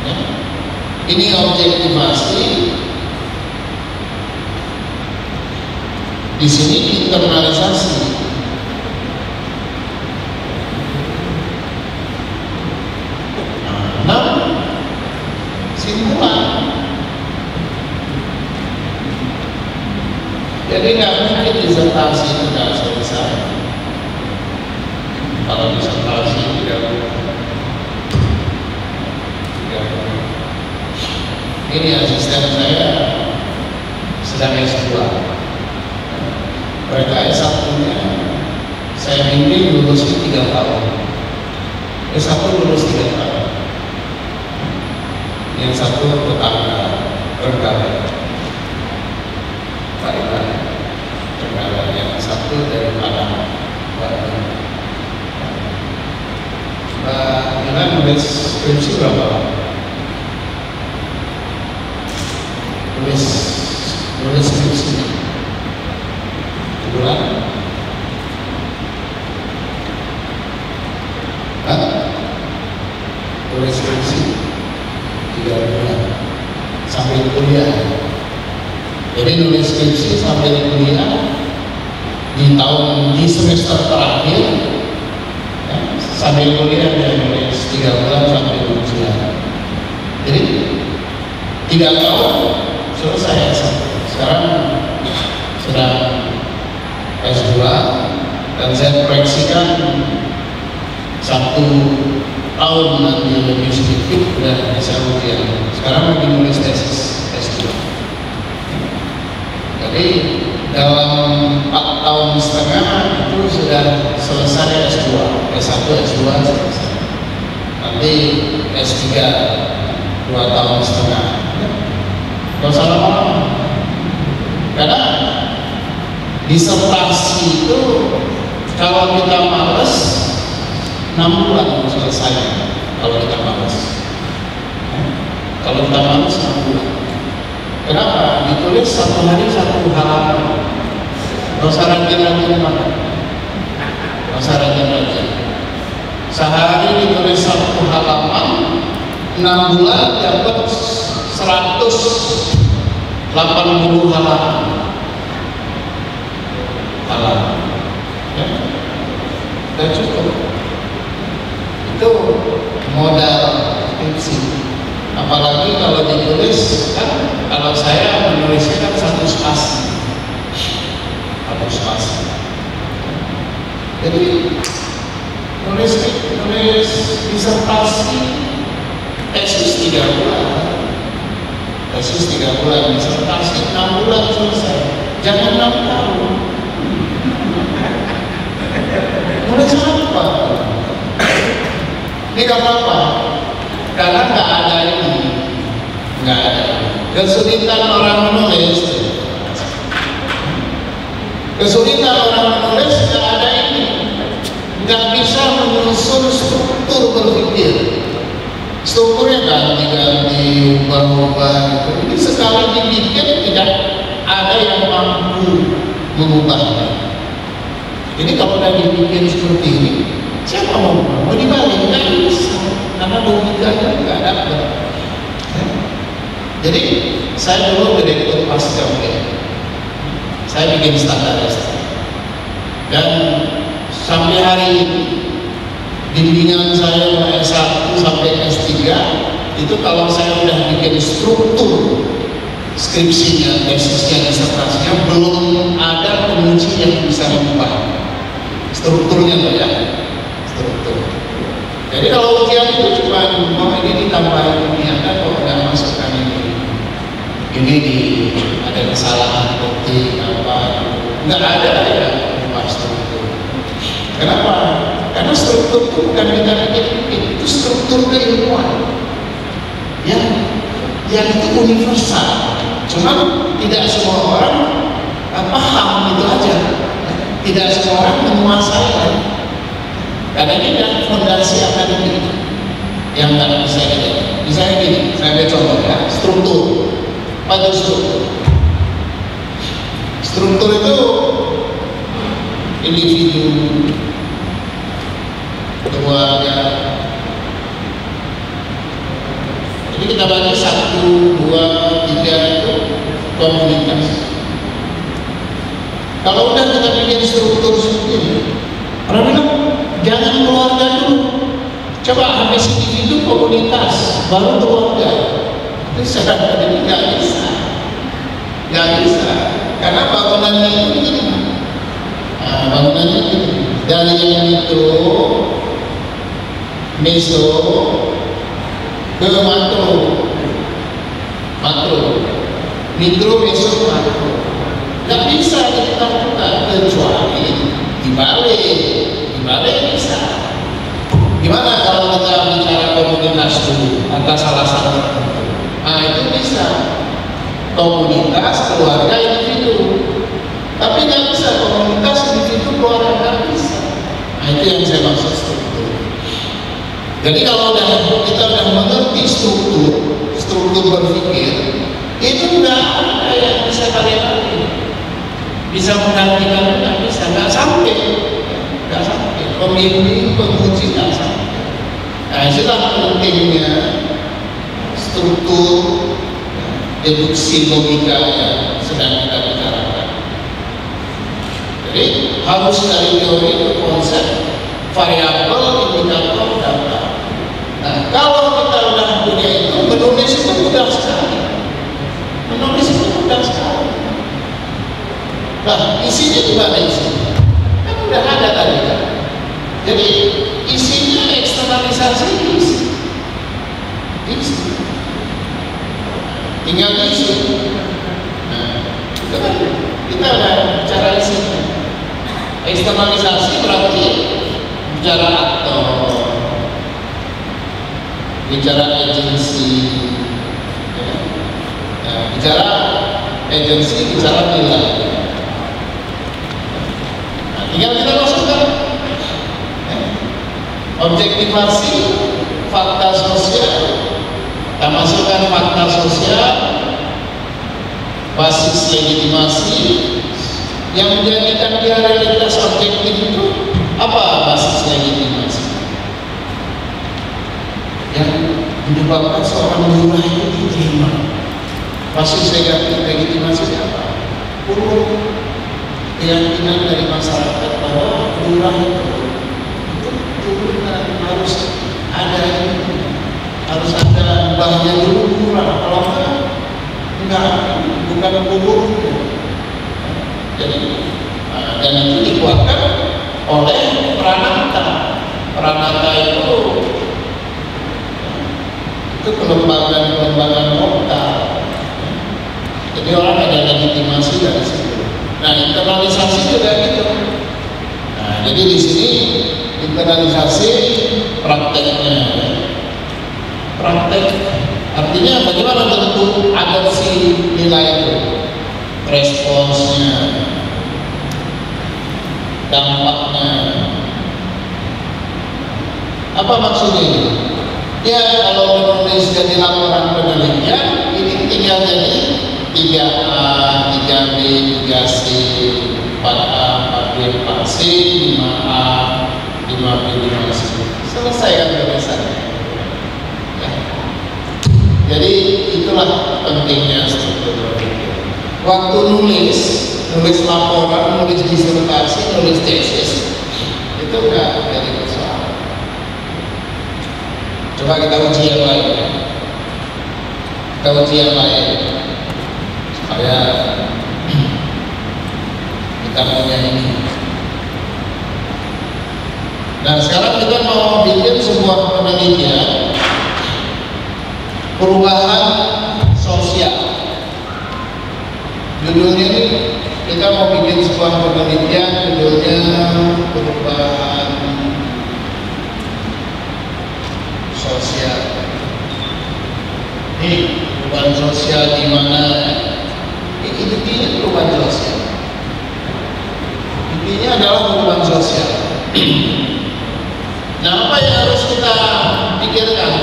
Ya. Ini objektivasi, di sini internalisasi. Simpulan. Jadi nggak mungkin disertasi itu nggak selesai. Kalau disertasi tidak. Ini asisten saya sedang S2. Mereka S1-nya saya bimbing lulus 3 tahun. S1 lulus 3 tahun. Yang satu tetangga Trenggalek, Trenggalek, yang satu dari Padang. Mbak Mila nulis skripsi berapa lama? Nulis skripsi 1 bulan? Jadi nulis skripsi sampai kuliah di semester terakhir, ya, sambil kuliah dia nulis 3 bulan sampai ujian. Jadi 3 tahun selesai. Sekarang sudah S2 dan saya proyeksikan 1 tahun nanti lebih sedikit dan bisa ujian. Sekarang lagi nulis tesis S2. Jadi dalam 4 tahun setengah itu sudah selesai S2, S1, S2 selesai. Nanti S3 2 tahun setengah. Gak usah lama-lama. Karena disertasi itu kalau kita males 6 bulan selesai. Kalau kita males, kalau kita males 6 bulan. Kenapa? Ditulis 1 hari 1 halaman. Gak usah rajin-rajin banget. Gak usah rajin-rajin. Sehari ditulis 1 halaman, 6 bulan dapat 180 halaman. Ya, udah cukup. Itu modal skripsi. Apalagi kalau ditulis kan, kalau saya menulisnya kan 1 spasi. Jadi nulis disertasi tesis 3 bulan, disertasi 6 bulan selesai. Jangan 6 tahun. Nulis apa? Ini karena apa? Karena nggak ada kesulitan orang menulis. Nggak ada ini, nggak bisa menyusun struktur berpikir. Strukturnya ganti-ganti, ubah-ubah gitu. Ini sekali dibikin tidak ada yang mampu mengubahnya. Jadi kalau udah dibikin seperti ini, siapa mau dibalik? Nggak bisa, karena logikanya nggak dapat. Jadi saya dulu direktur pasca UGM, saya bikin standarisasi, dan sampai hari ini bimbingan saya mulai S1 sampai S3 itu kalau saya udah bikin struktur skripsinya, tesisnya, disertasinya, belum ada penguji yang bisa mengubah strukturnya loh ya, struktur. Jadi kalau ujian itu cuma ini ditambahin ini, ada kok nggak masukkan ini ada kesalahan ketik apa, nggak ada ya mengubah struktur. Kenapa? Karena struktur itu bukan kita bikin, itu struktur keilmuan yang itu universal. Cuma tidak semua orang paham itu aja. Tidak semua orang menguasai. Karena ini kan fondasi akademik yang nggak bisa kita. Misalnya gini, saya ambil contoh ya, struktur. Pada struktur itu individu, keluarga. Jadi kita bagi 1, 2, 3 itu komunitas. Kalau udah kita bikin struktur sendiri, orang bilang jangan keluarga dulu. Coba habis individu, komunitas, baru keluarga. Itu secara ini nggak bisa. Karena bangunannya itu begini. Bangunannya begini. Dari yang itu meso ke makro, mikro, meso, makro. Nggak bisa kita lakukan kecuali dibalik bisa. Gimana kalau kita bicara komunitas dulu atas salah satu? Nah itu bisa komunitas, keluarga, individu. Tapi nggak bisa komunitas, individu, keluarga, nggak bisa. Nah itu yang saya maksud struktur. Jadi kalau kita udah mengerti struktur berpikir, itu nggak ada yang bisa kalian bisa menggantikan, nggak sampai. Pembimbing, penguji nggak sampai. Nah itulah pentingnya struktur deduksi logika yang sedang harus dari teori ke konsep variabel indikator data. Nah, kalau kita udah punya itu, menulis itu mudah sekali. Menulis itu mudah sekali. Nah, isinya gimana isinya? Kan udah ada tadi kan. Jadi isinya eksternalisasi isi. Tinggal isi. Nah, itu kan kita udah bicara isinya. Eksternalisasi berarti bicara aktor, bicara agensi, ya. Nah, bicara agensi, bicara nilai. Nah, tinggal kita masukkan objektivasi fakta sosial. Kita masukkan fakta sosial, basis legitimasi yang menjadikan dia realitas objektif itu apa basis legitimasi? Yang menyebabkan seorang lurah itu diterima. Basis legitimasi apa? Keyakinan dari masyarakat bahwa lurah itu harus ada ini, harus ada mbahnya dulu lurah. Kalau enggak, bukan gubernur. Jadi dan itu dikuatkan oleh Pranata. Pranata itu kelembagaan kota. Jadi orang ada legitimasi dari situ. Nah, internalisasi juga gitu. Nah, jadi di sini internalisasi prakteknya. Praktek artinya bagaimana bentuk adopsi nilai itu, responsnya, dampaknya. Apa maksudnya ini? Ya, kalau menulis jadi laporan penelitian, ini tinggal jadi 3A, 3B, 3C, 4A, 4B, 4C, 5A, 5B, 5C. Selesai kan tulisannya. Ya. Jadi itulah pentingnya struktur berpikir. Waktu nulis laporan, nulis disertasi, nulis tesis, itu enggak jadi persoalan. Coba kita uji yang lain. Kita uji yang lain supaya kita punya ini. Nah, sekarang kita mau bikin sebuah penelitian perubahan sosial. Judulnya ini kita mau bikin sebuah penelitian, judulnya perubahan sosial. Ini perubahan sosial di mana? Intinya perubahan sosial. Intinya adalah perubahan sosial. Nah, apa yang harus kita pikirkan?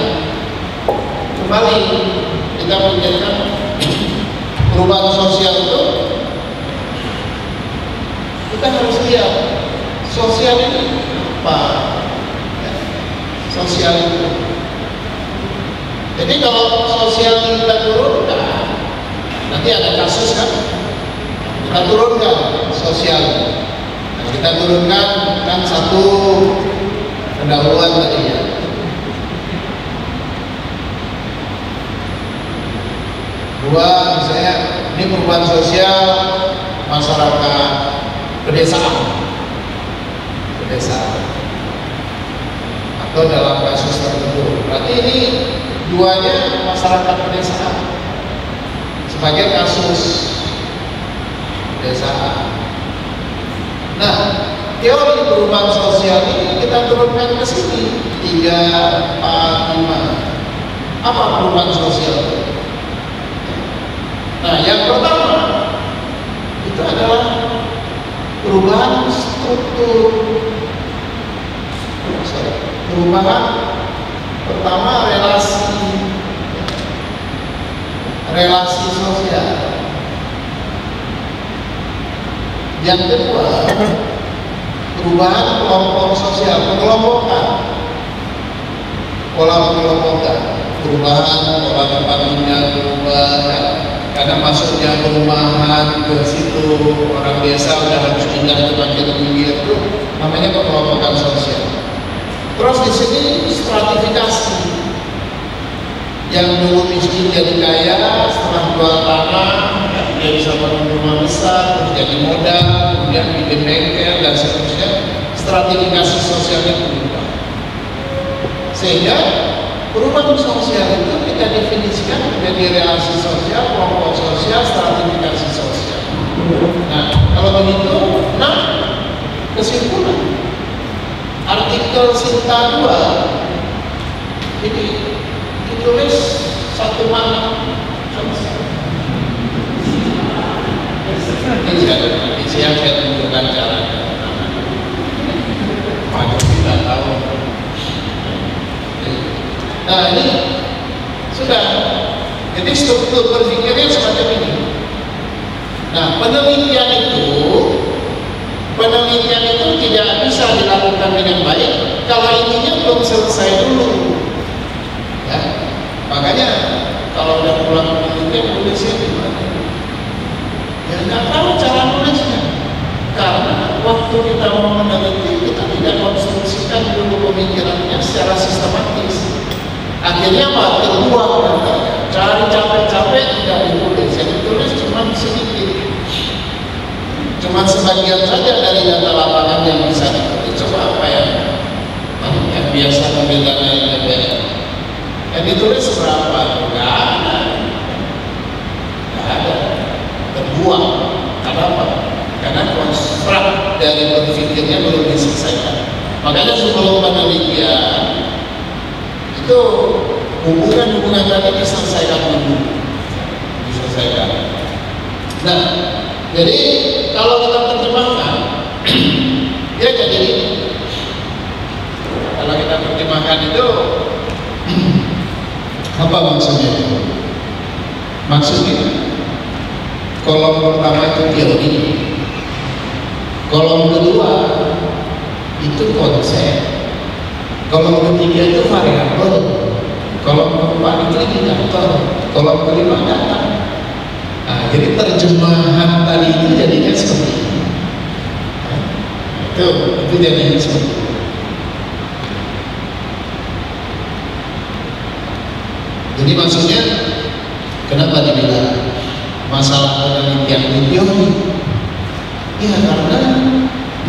Kembali kita pikirkan perubahan sosial itu, kita harus lihat sosial ini apa? Sosial itu. Jadi kalau sosial kita turunkan, nanti ada kasus kan? Kita turunkan sosial. Nah, kita turunkan kan satu pendahuluan tadi ya. Dua, misalnya ini perubahan sosial masyarakat pedesaan, atau dalam kasus tertentu. Berarti ini duanya masyarakat pedesaan sebagai kasus pedesaan. Nah, teori perubahan sosial ini kita turunkan ke sini 3, 4, 5. Apa perubahan sosial? Nah, yang pertama itu adalah perubahan struktur. Perubahan pertama relasi sosial. Yang kedua perubahan kelompok sosial, pengelompokan, pola pengelompokan, perubahan pola tempat tinggal berubah. Karena masuknya perumahan ke situ orang biasa udah harus pindah ke bagian tinggi itu namanya kekelompokan sosial. Terus di sini stratifikasi, yang dulu miskin jadi kaya setelah jual tanah, dia bisa bangun rumah besar, terus jadi modal, kemudian bikin bengkel dan seterusnya. Stratifikasi sosialnya berubah, sehingga perubahan sosial itu kita definisikan menjadi relasi sosial, kelompok sosial, stratifikasi sosial. Nah, kalau begitu, kesimpulan artikel Sinta 2 ini ditulis satu malam selesai. Ini siang saya tunjukkan caranya. Maju tidak tahu. Nah, ini sudah. Jadi struktur berpikirnya semacam ini. Nah, penelitian itu tidak bisa dilakukan dengan baik kalau ininya belum selesai dulu. Ya, makanya kalau udah pulang penelitian nulisnya gimana? Ya nggak tahu cara nulisnya. Karena waktu kita mau meneliti kita tidak konstruksikan dulu pemikirannya secara sistematis. Akhirnya apa? Terbuang datanya. Cari capek-capek tidak ditulis. Yang ditulis cuma sedikit. Cuma sebagian saja dari data lapangan yang bisa ditulis. Coba apa yang biasa membedanya IPBN. Yang ditulis berapa? Nggak ada. Terbuang. Kenapa? Karena konstruk dari berpikirnya belum diselesaikan. Makanya sebelum penelitian itu hubungan-hubungan tadi diselesaikan dulu. Nah, jadi kalau kita terjemahkan, dia jadi ini. Kalau kita terjemahkan itu, apa maksudnya itu? Maksudnya, kolom pertama itu teori, kolom kedua itu konsep, kolom ketiga itu variabel, kolom keempat itu indikator, kolom kelima data. Nah, jadi terjemahan tadi itu jadinya seperti ini. Itu jadinya seperti ini. Jadi maksudnya kenapa dibilang masalah penelitian itu teori? Ya karena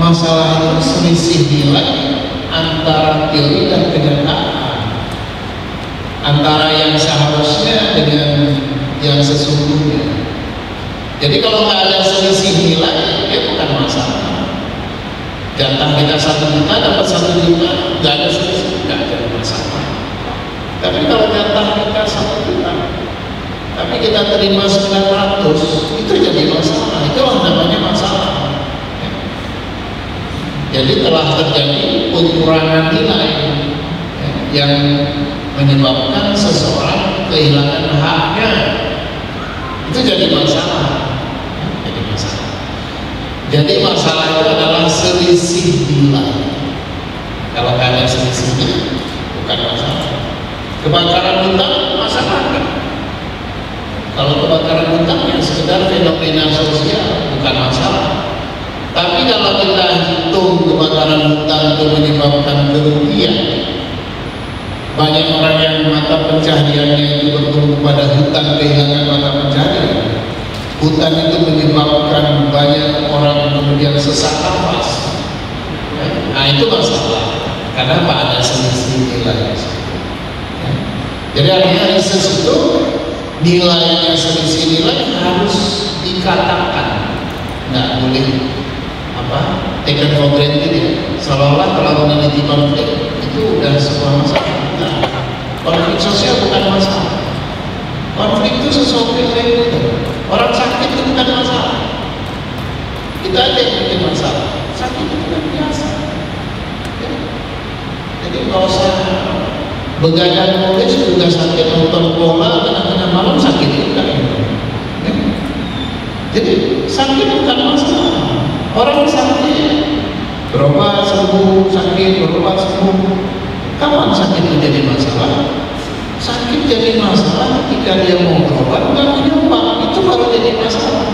masalah itu selisih nilai antara teori dan kenyataan, antara yang seharusnya dengan yang sesungguhnya. Jadi kalau nggak ada selisih nilai, ya bukan masalah. Jatah kita 1 juta dapat 1 juta, nggak ada selisih, nggak ada masalah. Tapi kalau jatah kita 1 juta, tapi kita terima 900, itu jadi masalah. Itulah namanya masalah. Jadi telah terjadi pengurangan nilai yang menyebabkan seseorang kehilangan haknya. Itu jadi masalah. Jadi masalah itu adalah selisih nilai. Kalau nggak ada selisihnya, bukan masalah. Kebakaran hutan masalah kan? Kalau kebakaran hutan yang sekedar fenomena sosial, bukan masalah. Tapi kalau kita hitung kebakaran hutan itu menyebabkan kerugian, banyak orang yang mata pencahariannya itu bertumbuh pada hutan kehilangan mata pencaharian. Hutan itu menyebabkan banyak orang kemudian sesak nafas. Nah itu masalah. Kenapa ada selisih nilai? Jadi artinya riset itu nilainya selisih nilai harus dikatakan, nggak boleh taken for granted ya. Seolah-olah kalau meneliti konflik itu udah sebuah masalah. Nah, konflik sosial bukan masalah. Konflik itu sesuatu yang reguler. Orang sakit itu bukan masalah. Kita aja yang bikin masalah. Sakit itu kan biasa. Ya. Jadi kalau usah begadang nulis juga sakit, nonton bola tengah-tengah malam sakit juga. Ya. Jadi sakit bukan masalah. Orang sakit berobat sembuh, sakit berobat sembuh. Kapan sakit itu jadi masalah? Sakit jadi masalah ketika dia mau berobat nggak punya uang, itu baru jadi masalah.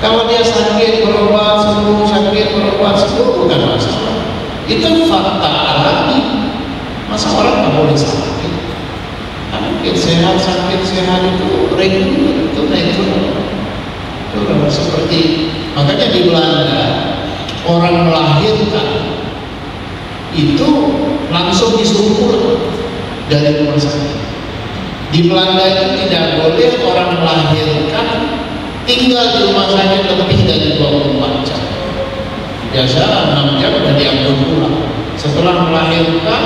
Kalau dia sakit berobat sembuh, sakit berobat sembuh, bukan masalah. Itu fakta alami. Masa orang nggak boleh sakit? Sakit sehat, sakit sehat itu reguler, itu natural. Itu seperti makanya di Belanda orang melahirkan itu langsung disuruh pulang dari rumah sakit. Di Belanda itu tidak boleh orang melahirkan tinggal di rumah sakit lebih dari 24 jam. Biasa 6 jam sudah diambil pulang. Setelah melahirkan,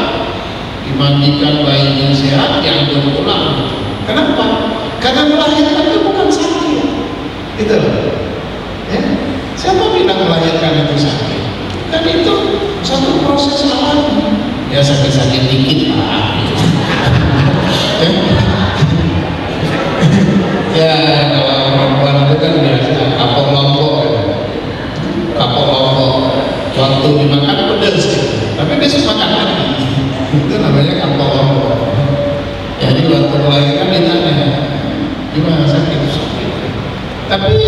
dimandikan bayinya sehat, diambil pulang. Kenapa? Karena melahirkan itu bukan sakit. Gitu loh. Ya? Siapa bilang melahirkan itu sakit? Kan itu satu proses alami. Ya sakit-sakit dikit lah. Ya kalau perempuan itu kan biasa kapok lompok, kapok lompok. Waktu dimakan pedas, tapi besok makan lagi. Itu namanya kapok lompok. Jadi waktu melahirkan ditanya, gimana sakit? Tapi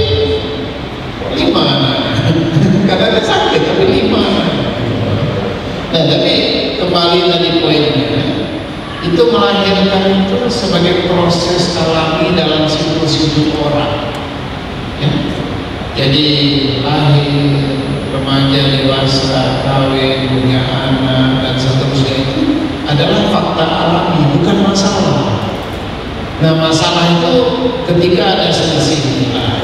5, katanya sakit tapi 5. Nah tapi kembali tadi poinnya, itu melahirkan itu sebagai proses alami dalam siklus hidup orang. Ya? Jadi lahir, remaja, dewasa, kawin, punya anak dan seterusnya itu adalah fakta alami, bukan masalah. Nah masalah itu ketika ada selisih nilai,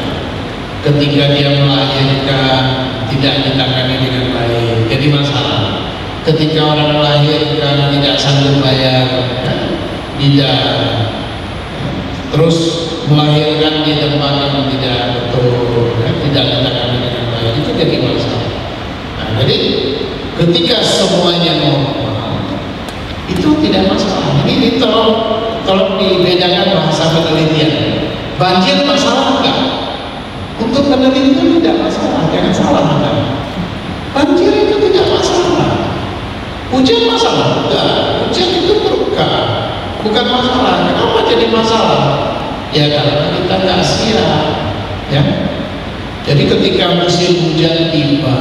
ketika dia melahirkan tidak ditangani dengan baik, jadi masalah. Ketika orang melahirkan tidak sanggup bayar bidan, terus melahirkan di tempat yang tidak betul, tidak ditangani dengan baik, itu jadi masalah. Nah, jadi ketika semuanya normal, itu tidak masalah. Ini tolong dibedakan bahasa penelitian. Banjir masalah enggak? Untuk penelitian tidak masalah, jangan salah Anda. Banjir itu tidak masalah. Hujan masalah? Enggak. Hujan itu berkah, bukan masalah. Kenapa jadi masalah? Ya karena kita nggak siap. Ya. Jadi ketika musim hujan tiba,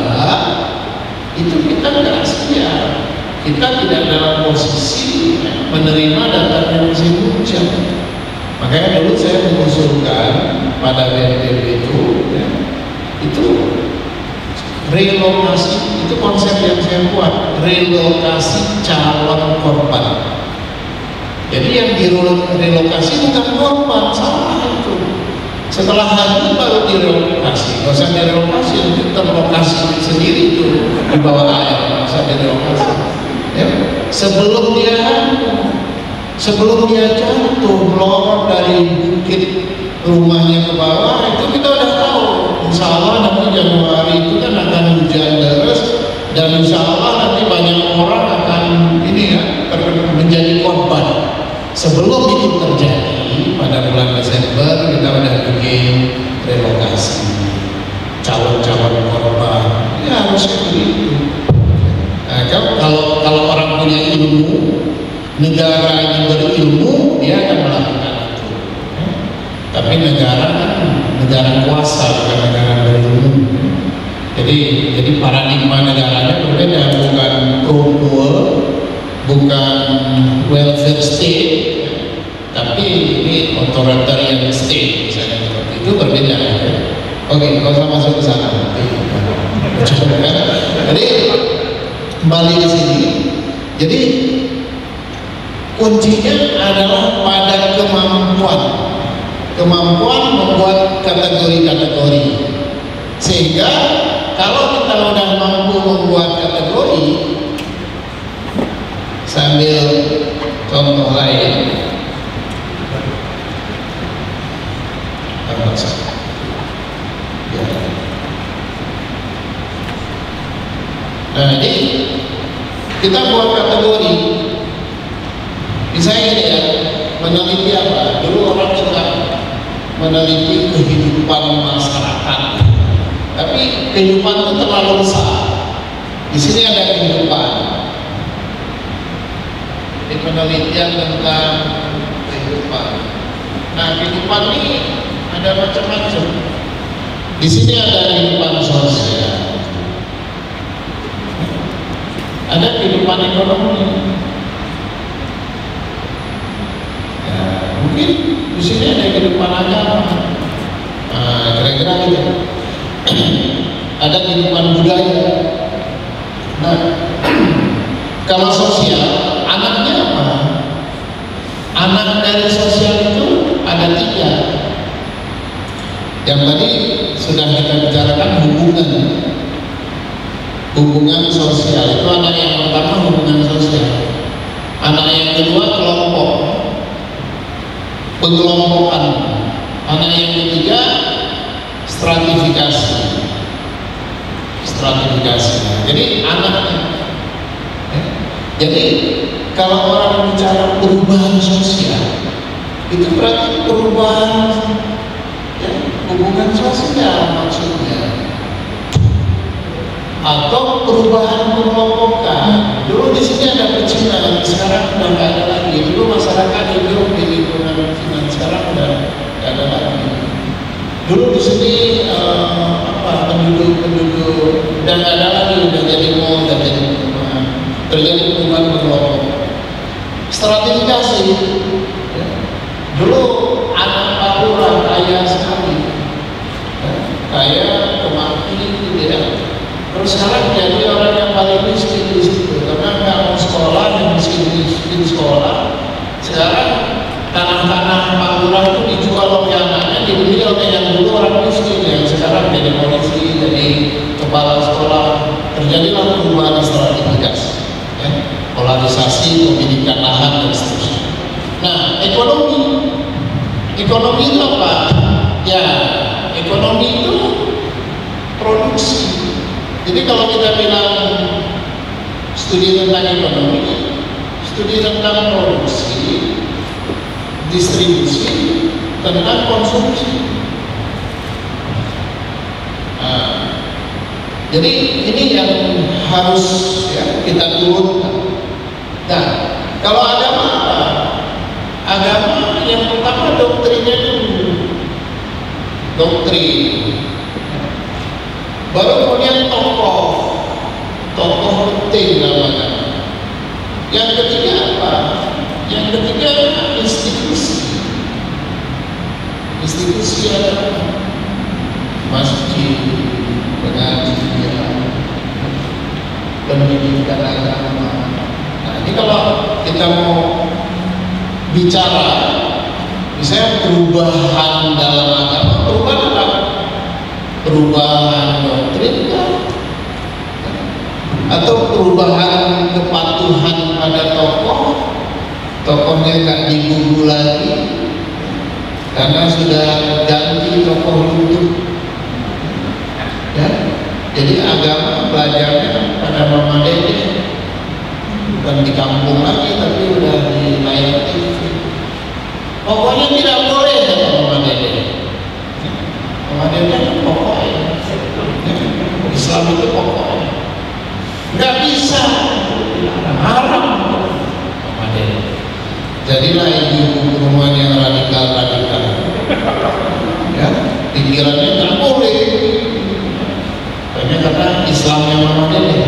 itu kita nggak siap. Kita tidak dalam posisi menerima datangnya musim hujan. Makanya dulu saya mengusulkan pada BNPB itu relokasi, itu konsep yang saya buat, relokasi calon korban. Jadi yang direlokasi bukan korban, salah itu. Setelah haji baru direlokasi, nggak usah direlokasi, itu terlokasi sendiri itu di bawah air, nggak usah direlokasi. Ya. Sebelum dia jatuh melorot dari bukit rumahnya ke bawah, itu kita udah tahu. Insya Allah nanti Januari itu kan akan hujan deras, dan insya Allah nanti banyak orang akan menjadi korban. Sebelum itu terjadi pada bulan Desember kita udah bikin relokasi calon-calon korban. Ya harusnya begitu. Nah, kalau orang punya ilmu, negara ini berilmu, dia akan melakukan itu. Tapi negara kan negara kuasa, bukan negara berilmu. Jadi paradigma negaranya berbeda, bukan pro-poor, bukan welfare state, tapi ini authoritarian state, misalnya seperti itu, berbeda. Oke, kalau saya masuk ke sana. Jadi kembali ke sini. Jadi kuncinya adalah pada kemampuan membuat kategori-kategori, sehingga kalau kita sudah mampu membuat kategori, sambil contoh lain, nah jadi kita buat kategori. Misalnya ini ya, meneliti apa? Dulu orang suka meneliti kehidupan masyarakat, tapi kehidupan itu terlalu besar. Di sini ada kehidupan. Ini penelitian tentang kehidupan. Nah, kehidupan ini ada macam-macam. Di Di sini ada kehidupan sosial, ada kehidupan ekonomi. Ya, mungkin di sini ada kehidupan agama, kira-kira gitu. Ada kehidupan budaya. Nah, kalau sosial, anaknya apa? Anak dari sosial itu ada 3. Yang tadi sudah kita bicarakan hubungan sosial. Itu anak yang pertama, hubungan sosial. Anak yang kedua, kelompok, pengelompokan. Anak yang ketiga, stratifikasi. Jadi anaknya. Jadi kalau orang bicara perubahan sosial, itu berarti perubahan hubungan sosial maksudnya, atau perubahan pengelompokan. Dulu di sini ada pecinan, sekarang udah nggak ada lagi. Dulu masyarakat hidup di lingkungan pecinan, sekarang udah nggak ada lagi. Dulu di sini penduduk udah nggak ada lagi, udah jadi mall, udah jadi rumah, terjadi perubahan pengelompok. Stratifikasi. Dulu anak Pak Lurah kaya sekali, kaya kemaki gitu ya. Terus sekarang jadi orang yang paling miskin di situ karena nggak mau sekolah, yang miskin sekolah. Sekarang tanah-tanah Pak Lurah itu dijual oleh anaknya, dibeli oleh yang dulu orang miskin, yang sekarang jadi polisi, jadi kepala sekolah. Terjadilah perubahan stratifikasi, ya. Polarisasi, pemilikan lahan dan seterusnya. Nah, ekonomi itu apa? Ya, ekonomi itu produksi. Jadi kalau kita bilang studi tentang ekonomi, studi tentang produksi, distribusi, tentang konsumsi. Jadi ini yang harus ya, kita turunkan. Nah, kalau agama apa? Agama yang pertama doktrinnya dulu, doktrin. Baru kemudian tokoh penting namanya. Yang ketiga apa? Yang ketiga institusi. Institusi adalah masjid, pengajian, pendidikan agama. Nah, ini kalau kita mau bicara misalnya perubahan dalam agama, perubahan apa? Perubahan doktrin atau perubahan kepatuhan pada tokohnya nggak digugu lagi karena sudah ganti tokoh lutut, ya. Jadi agama belajarnya pada Mama Dede, bukan di kampung lagi tapi udah di layar TV. Pokoknya tidak boleh kata Mama Dede. Mama Dede kan pokoknya, Islam itu pokoknya nggak bisa, haram Mama Dede. Jadilah ibu rumah yang radikal, ya, pikirannya nggak boleh. Karena Islamnya Mama Dede.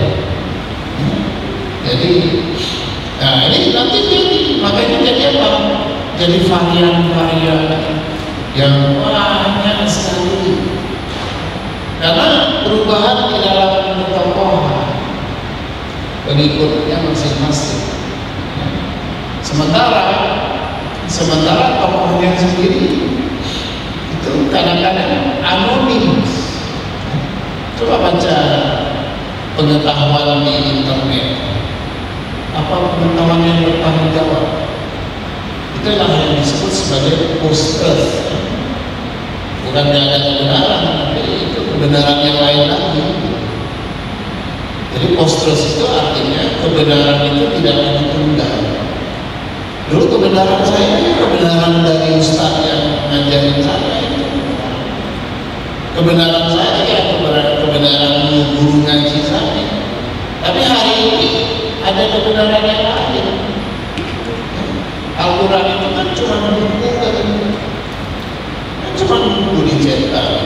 Jadi, nah ini nanti jadi, makanya jadi apa? Jadi varian-varian yang banyak sekali. Karena perubahan di dalam ketokohan pengikutnya masing-masing. Sementara tokohnya sendiri itu kadang-kadang anonim. Coba baca pengetahuan di internet, apa pengetahuan yang bertanggung jawab, itulah yang disebut sebagai post-truth. Bukan tidak ada kebenaran, tapi itu kebenaran yang lain lagi. Jadi post-truth itu artinya kebenaran itu tidak ditunda. Dulu kebenaran saya, kebenaran dari ustaz yang ngajarin saya itu. Kebenaran saya ya kebenaran guru ngaji saya. Tapi hari ini ada kebenaran yang lain. Al-Quran itu kan cuma buku, cuma buku dicetak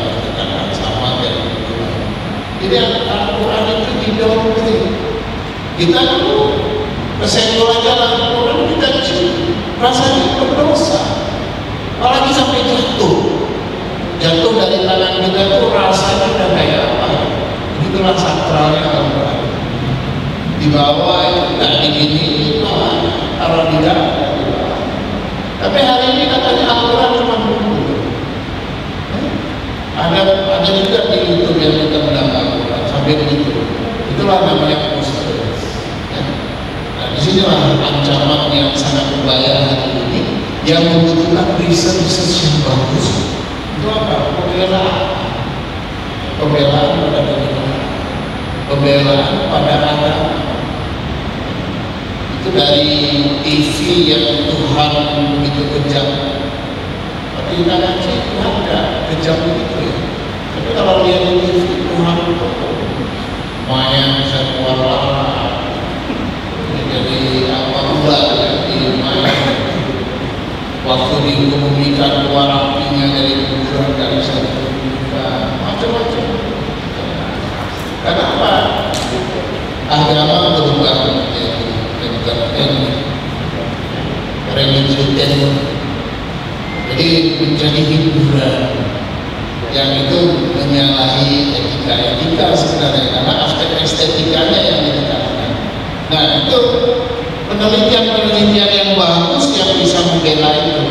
sama Jadi Al-Quran itu di-downgrade. Kita dulu kesenggol aja Al-Quran kita rasanya berdosa, apalagi sampai jatuh dari tangan kita tuh rasanya udah kayak apa? Itulah sakralnya Al-Quran. Di bawah itu nggak digini, kalau di dalam. Tapi hari ini katanya Al-Quran cuma buku. Ada juga di YouTube yang kita mendapat Al-Quran sampai begitu. Itulah namanya poster. Nah, disinilah ancaman yang sangat berbahaya hari ini, yang membutuhkan research yang bagus. Itu apa? Pembelaan pada kebenaran, pembelaan pada agama. Itu dari TV yang Tuhan begitu kejam. Tapi kita ngaji Tuhan nggak kejam begitu ya. Tapi kalau lihat di TV Tuhan itu Maya bisa keluar larang. Jadi apa pula ya di Maya waktu dikemudikan keluar apinya dari kuburan nggak bisa dikemudikan, macam-macam. Kenapa? Agama berubah menjadi religius, jadi menjadi hiburan yang itu menyalahi etika sebenarnya, karena aspek estetikanya yang ditekankan. Nah, itu penelitian yang bagus yang bisa membela itu.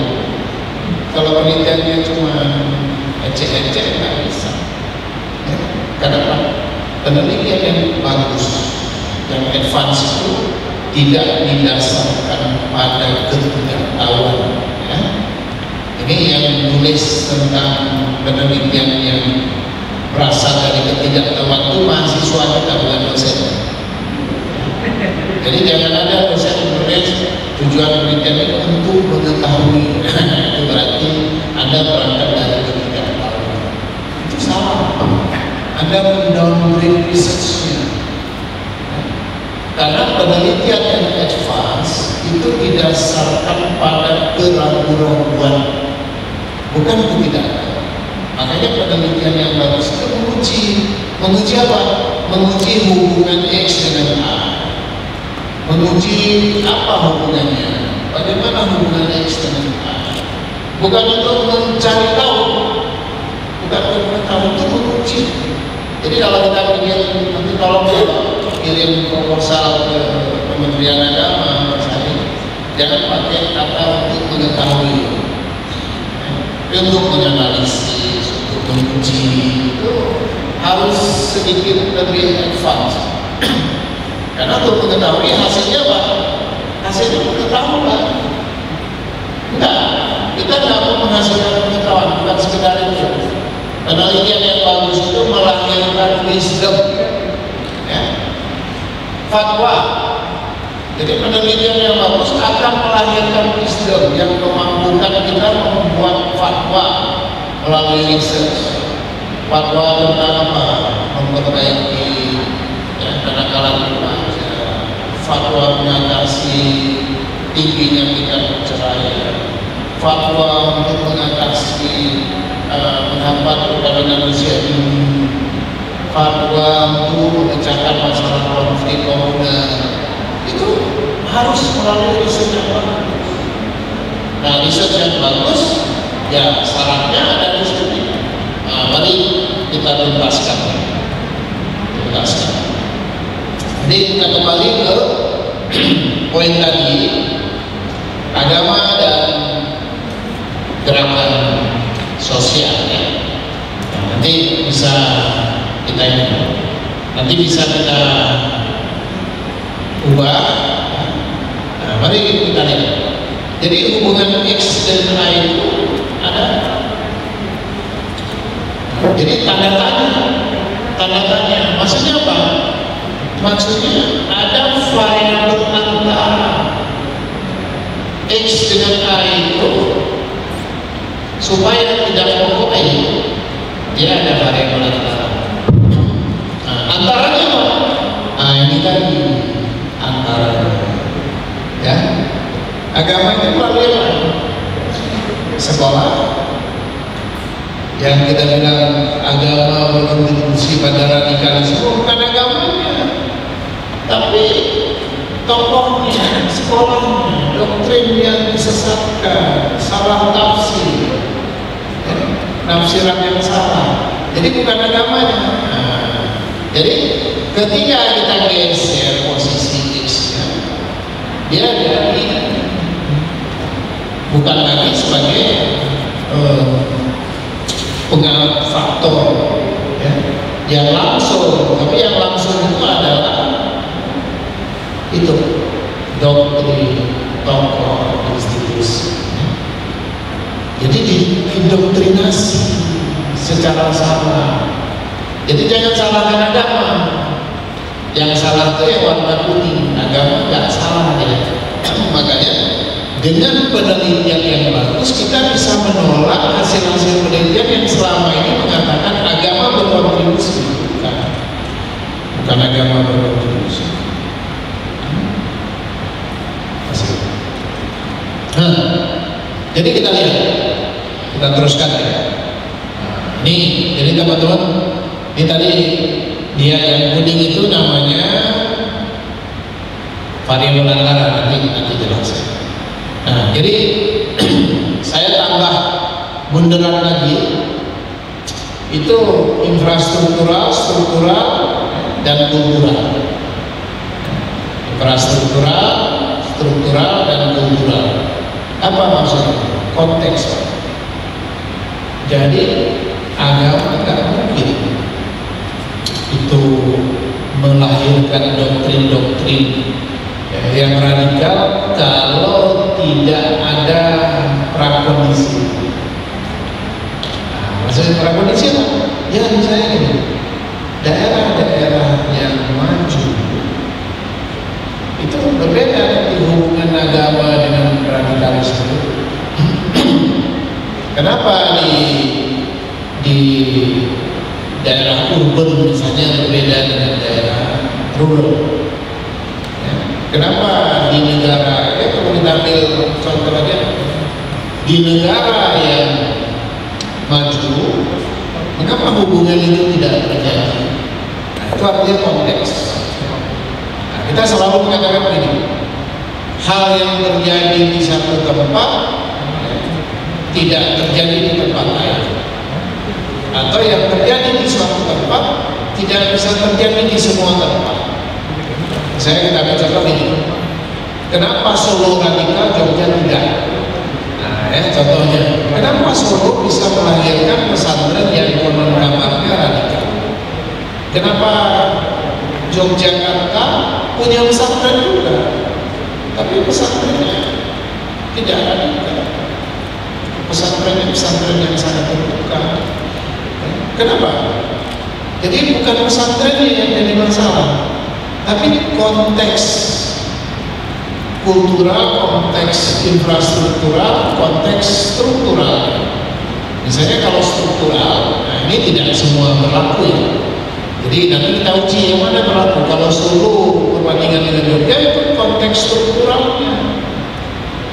Kalau penelitiannya cuma ecek-ecek nggak bisa. Kenapa? Penelitian yang bagus, yang advance itu tidak didasarkan pada ketidaktahuan. Ya. Ini yang nulis tentang penelitian yang berasal dari ketidaktahuan itu mahasiswa kita, bukan dosen. Jadi jangan ada dosen menulis tujuan penelitian itu untuk mengetahui. Itu berarti Anda berangkat dari ketidaktahuan. Itu salah. Anda mendowngrade research-nya. Karena penelitian yang advance itu didasarkan pada keraguan-raguan, bukan ketidaktahuan. Makanya penelitian yang bagus itu menguji apa? Menguji hubungan X dengan A. Menguji apa hubungannya? Bagaimana hubungan X dengan A? Bukan untuk mencari tahu, bukan untuk mengetahui, itu menguji. Jadi kalau kita ingin nanti kalau kirim proposal ke Kementerian Agama, jangan pakai kata untuk mengetahui, untuk menganalisis, untuk menguji, itu harus sedikit lebih advance. Karena untuk mengetahui hasilnya apa? Hasilnya pengetahuan. Enggak, kita nggak mau menghasilkan pengetahuan, bukan sekedar itu. Penelitian yang bagus itu melahirkan wisdom, ya. Fatwa. Jadi penelitian yang bagus akan melahirkan wisdom yang memampukan kita membuat fatwa melalui research. Fatwa tentang apa? Memperbaiki kenakalan remaja, fatwa mengatasi tingginya tingkat perceraian, fatwa untuk mengatasi menghambat perkawinan usia dini, fatwa untuk memecahkan masalah konflik komunal. Itu harus melalui riset yang bagus. Nah, riset yang bagus, ya syaratnya ada di sini. Mari kita tuntaskan. Jadi kita kembali ke poin tadi, agama dan gerakan sosial. Ya. Nanti bisa kita ini, nanti bisa kita ubah. Nah, mari kita lihat. Jadi hubungan X dan Y itu ada. Jadi tanda tanya. Maksudnya apa? Maksudnya ada variabel antara X dengan Y itu supaya tidak pokok dia ada variabel antara. Nah, antaranya apa? Nah, ini tadi antara, ya. Agama itu melalui apa? Sekolah. Yang kita bilang agama agama berkontribusi pada radikalisme bukan agamanya, tapi tokohnya, sekolahnya, doktrin yang disesatkan, salah tafsir, nafsiran yang salah. Jadi bukan agamanya. Jadi ketika kita geser posisi X-nya, dia jadi bukan lagi sebagai pengaruh faktor ya, yang langsung, tapi yang langsung itu adalah itu doktrin, tokoh, institusi. Jadi diindoktrinasi secara salah. Jadi jangan salahkan agama. Yang salah itu yang warna kuning, agama nggak salah ya. Makanya dengan penelitian yang bagus kita bisa menolak hasil-hasil penelitian yang selama ini mengatakan agama berkontribusi. Bukan agama berkontribusi. Jadi kita lihat, kita teruskan ya. Ini jadi teman-teman, ini tadi dia yang kuning itu namanya variabel antara, nanti jelaskan. Nah, jadi saya tambah bunderan lagi, itu infrastruktural, struktural, dan kultural. Infrastruktural, struktural, dan kultural. Apa maksudnya? Konteks. Jadi agama nggak mungkin itu melahirkan doktrin-doktrin yang radikal kalau tidak ada prakondisi. Nah, maksudnya prakondisi apa? Ya misalnya gini, daerah-daerah yang maju itu berbeda di hubungan agama dengan radikalisme. Kenapa di daerah urban misalnya berbeda dengan daerah rural? Ya. Kenapa di negara, ya kalau kita ambil contoh aja, di negara yang maju, mengapa hubungan itu tidak terjadi? Nah, itu artinya konteks. Nah, kita selalu mengatakan begini, hal yang terjadi di satu tempat tidak terjadi di tempat lain, atau yang terjadi di suatu tempat tidak bisa terjadi di semua tempat. Saya kita ambil contoh ini, kenapa Solo radikal, Jogja tidak? Nah ya contohnya, kenapa Solo bisa melahirkan pesantren yang konon kamarnya radikal? Kenapa Yogyakarta punya pesantren juga, tapi pesantrennya tidak radikal? Pesantren yang sangat terbuka. Kenapa? Jadi bukan pesantrennya yang jadi masalah, tapi konteks kultural, konteks infrastruktural, konteks struktural. Misalnya kalau struktural, nah ini tidak semua berlaku ya. Jadi nanti kita uji yang mana berlaku. Kalau Solo perbandingan dengan Jogja itu konteks strukturalnya.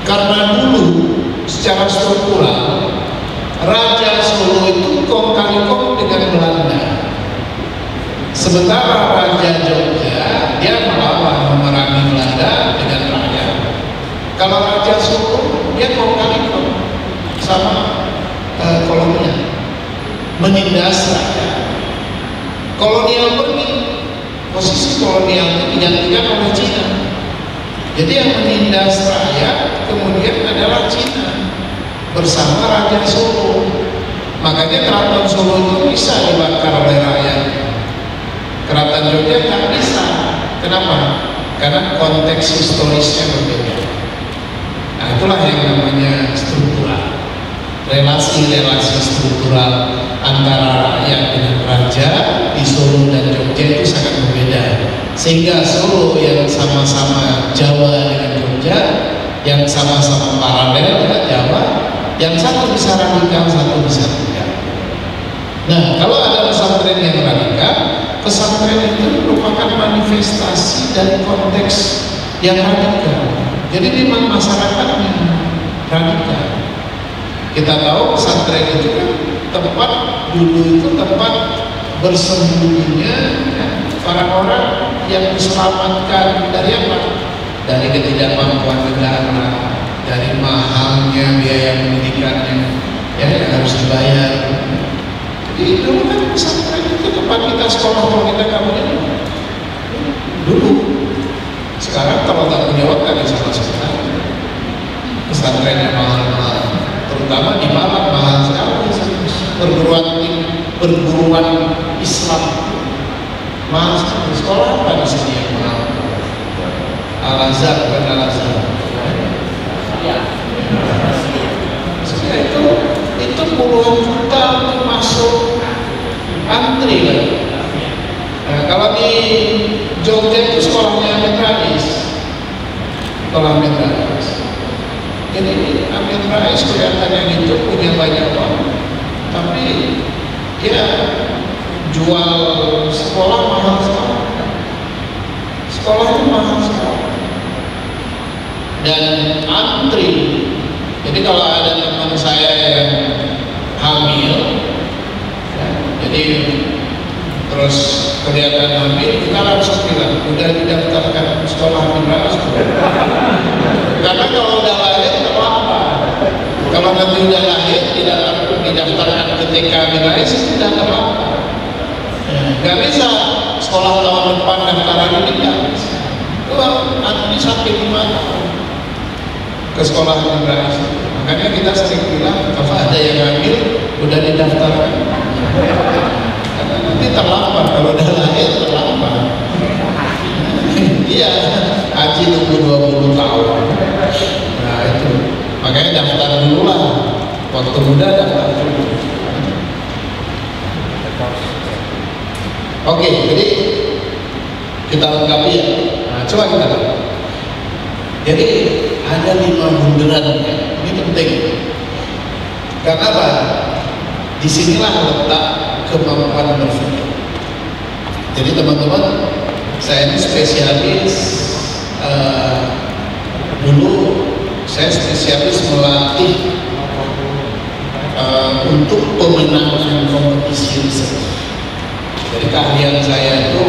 Karena dulu secara struktural Raja Solo itu kong kali kong dengan Belanda, sementara Raja Jogja dia melawan memerangi Belanda dengan rakyat. Kalau Raja Solo dia kong kali kong sama kolonial, menindas rakyat. Kolonial pergi, posisi kolonial itu digantikan oleh Cina. Jadi yang menindas rakyat kemudian adalah Cina bersama Raja Solo. Makanya Keraton Solo itu bisa dibakar oleh rakyat. Keraton Jogja nggak bisa. Kenapa? Karena konteks historisnya berbeda. Nah itulah yang namanya struktural. Relasi-relasi struktural antara rakyat dengan raja di Solo dan Jogja itu sangat berbeda. Sehingga Solo yang sama-sama Jawa dengan Jogja, yang sama-sama paralel dengan Jawa, yang satu bisa radikal, satu bisa tidak. Nah, kalau ada pesantren yang radikal, pesantren itu merupakan manifestasi dari konteks yang radikal. Jadi memang masyarakatnya radikal. Kita tahu pesantren itu kan tempat dulu itu tempat bersembunyinya orang-orang yang diselamatkan dari apa? Dari ketidakmampuan negara, dari mahalnya biaya pendidikannya, yang harus dibayar. Jadi itu kan pesantren itu tempat kita sekolah kalau kita kamunya dulu. Sekarang kalau tak punya uang kan bisa masuk sana. Pesantrennya mahal-mahal, terutama di Malang mahal sekali. Perguruan Islam mahal sekali. Sekolah apa di sini yang mahal? Al-Azhar, bukan Al-Azhar. Itu puluhan juta untuk masuk antri kan. Nah, kalau di Jogja itu sekolahnya Amin Rais, sekolah Amin Rais. Jadi Amin Rais kelihatannya gitu punya banyak uang, tapi dia jual sekolah mahal sekali. Sekolah itu mahal sekali. Dan antri. Jadi kalau ada teman saya yang hamil, ya, jadi terus kelihatan hamil, kita langsung bilang udah didaftarkan sekolah Amin Rais. Karena kalau udah lahir terlambat. Kalau nanti udah lahir tidak didaftarkan ketika Amin Rais itu tidak terlambat. Gak bisa sekolah tahun depan daftaran ini nggak bisa. Ini sampai 5 tahun ke sekolah Amin Rais. Makanya kita sering bilang kalau ada yang hamil udah didaftarkan. Karena nanti terlambat, kalau udah lahir terlambat. Iya, haji nunggu 20 tahun. Nah itu, makanya daftar dulu lah. Waktu muda daftar dulu. Oke, jadi kita lengkapi ya. Nah, coba kita lihat. Jadi ada 5 bunderan ya. Ini penting. Karena apa? Disinilah letak kemampuan berpikir. Jadi teman-teman, saya ini spesialis dulu saya spesialis melatih untuk pemenangan kompetisi riset. Jadi keahlian saya itu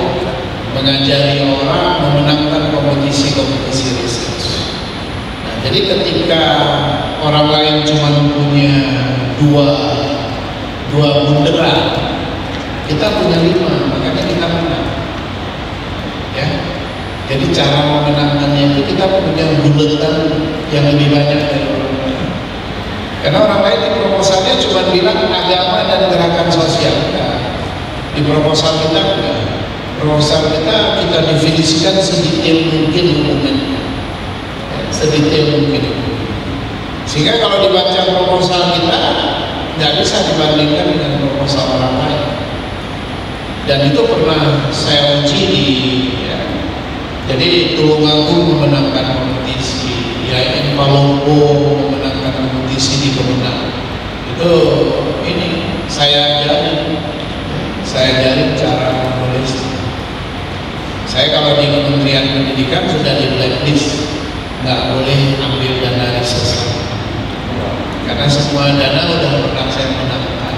mengajari orang memenangkan kompetisi-kompetisi riset. Nah, jadi ketika orang lain cuma punya dua bunderan, kita punya 5, makanya kita menang. Ya, jadi cara memenangkannya itu kita punya buletan yang lebih banyak dari orang lain. Karena orang lain di proposalnya cuma bilang agama dan gerakan sosial. Nah, di proposal kita enggak. Proposal kita definisikan sedetail mungkin hubungannya, sedetail mungkin. Sehingga kalau dibaca proposal kita nggak bisa dibandingkan dengan proposal orang lain. Dan itu pernah saya uji di ya, jadi di Tulungagung memenangkan kompetisi, ya ini Palombo memenangkan kompetisi di Kemenang. Itu ini saya ajarin cara menulis. Saya kalau di Kementerian Pendidikan sudah di blacklist, nggak boleh ambil dana riset karena semua dana udah pernah saya menangkan.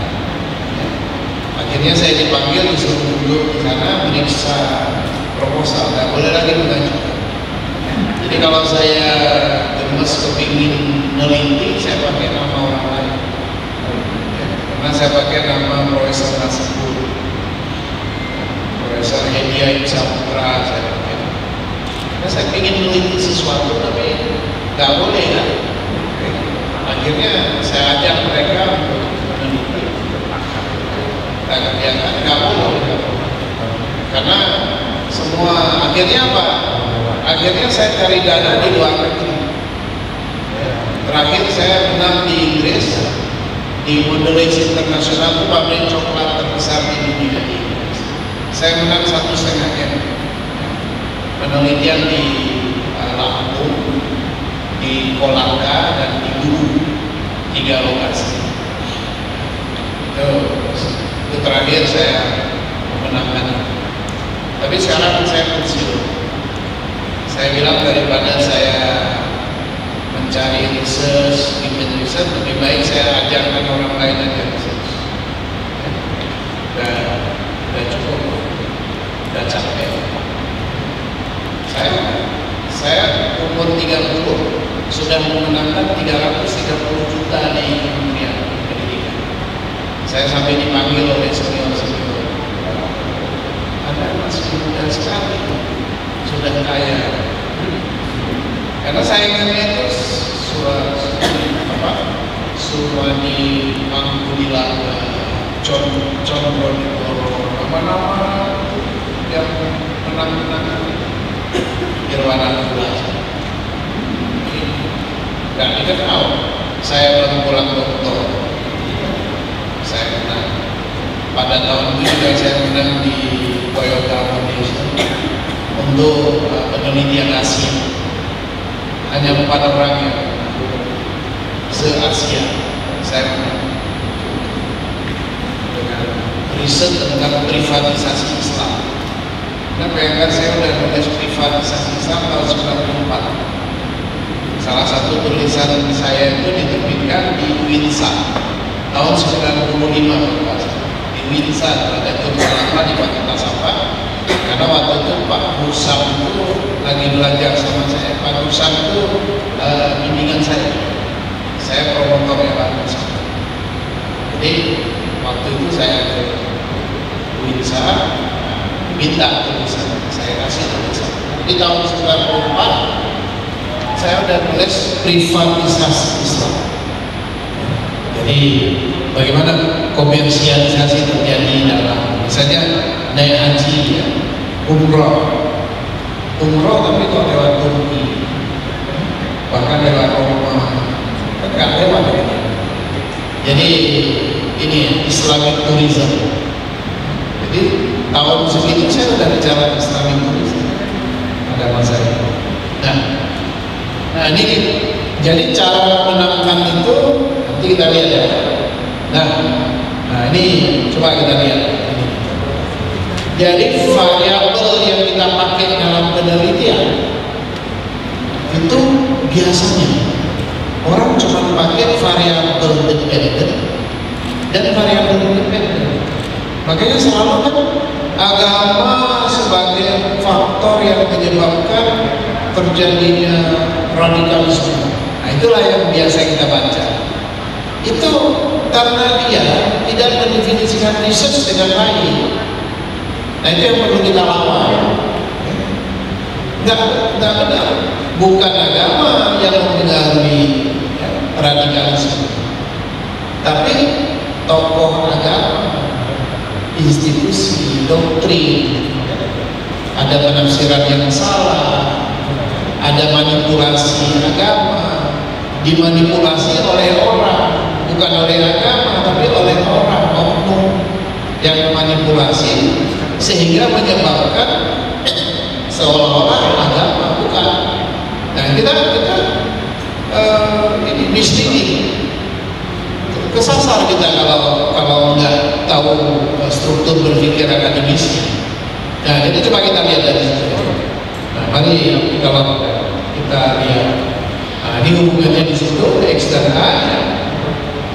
Akhirnya saya dipanggil disuruh duduk di sana meriksa proposal, nggak boleh lagi mengajukan. Jadi kalau saya gemes kepingin neliti, saya pakai nama orang lain. Karena saya pakai nama Profesor Nasibur, Profesor Hediah Saputra, saya pakai. Karena saya ingin meneliti sesuatu tapi nggak boleh kan. Akhirnya saya ajak mereka untuk meneliti. Kita kerjakan nggak boleh. Karena semua akhirnya apa? Akhirnya saya cari dana di luar negeri. Terakhir saya menang di Inggris di Mondelez International, itu pabrik coklat terbesar di dunia di Inggris. Saya menang 1,5 M. Penelitian di Lampung, di Kolaka dan di Guru, 3 lokasi. Itu terakhir saya menangkan. Tapi sekarang saya pensiun. Saya bilang daripada saya mencari research, bikin research, lebih baik saya ajarkan orang lain aja research. Dan sedang memenangkan 330 juta di Kementerian Pendidikan. Saya sampai dipanggil oleh senior-senior, Anda masih muda sekali, sudah kaya. Karena saingannya itu Surwani Mangkudilaga, John Roniporo, nama-nama yang menang-menang, Irwana Kulas. Dan kita tahu, saya baru pulang doktor, saya menang. Pada tahun itu juga saya menang di Toyota Foundation untuk penelitian Asia. Hanya 4 orang yang se-Asia saya menang dengan riset tentang privatisasi Islam. Nah, bayangkan saya udah nulis privatisasi Islam tahun 94. Salah satu tulisan saya itu diterbitkan di Winsa tahun 95. Di Winsa ada tulisan di Fakultas apa? Karena waktu itu Pak Husam itu lagi belajar sama saya. Pak Husam itu bimbingan saya promotornya Pak Husam. Jadi waktu itu saya ke Winsa minta tulisan, saya kasih tulisan. Di tahun 94 saya udah nulis privatisasi Islam. Jadi bagaimana komersialisasi terjadi dalam misalnya naik haji ya, umroh tapi kok lewat Turki, bahkan lewat Roma, kan lewat ini. Jadi ini Islamic tourism. Jadi tahun segini saya sudah bicara Islamic tourism pada masa itu. Nah ini jadi cara menangkan itu nanti kita lihat ya. Nah ini coba kita lihat. Jadi variabel yang kita pakai dalam penelitian itu biasanya orang cuma pakai variabel dependent dan variabel independen. Makanya selalu kan agama sebagai faktor yang menyebabkan terjadinya radikalisme. Nah itulah yang biasa kita baca. Itu karena dia tidak mendefinisikan research dengan baik. Nah itu yang perlu kita lawan. Nggak benar. Bukan agama yang mempengaruhi radikalisme, tapi tokoh agama, institusi, doktrin, ada penafsiran yang salah, ada manipulasi agama, dimanipulasi oleh orang, bukan oleh agama tapi oleh orang oknum yang memanipulasi sehingga menyebabkan seolah-olah agama bukan. Nah kita ini misleading, kesasar kita kalau nggak tahu struktur berpikir akademisnya. Nah jadi coba kita lihat dari situ. Nah mari kalau kita lihat, nah, ini hubungannya di situ X dan A.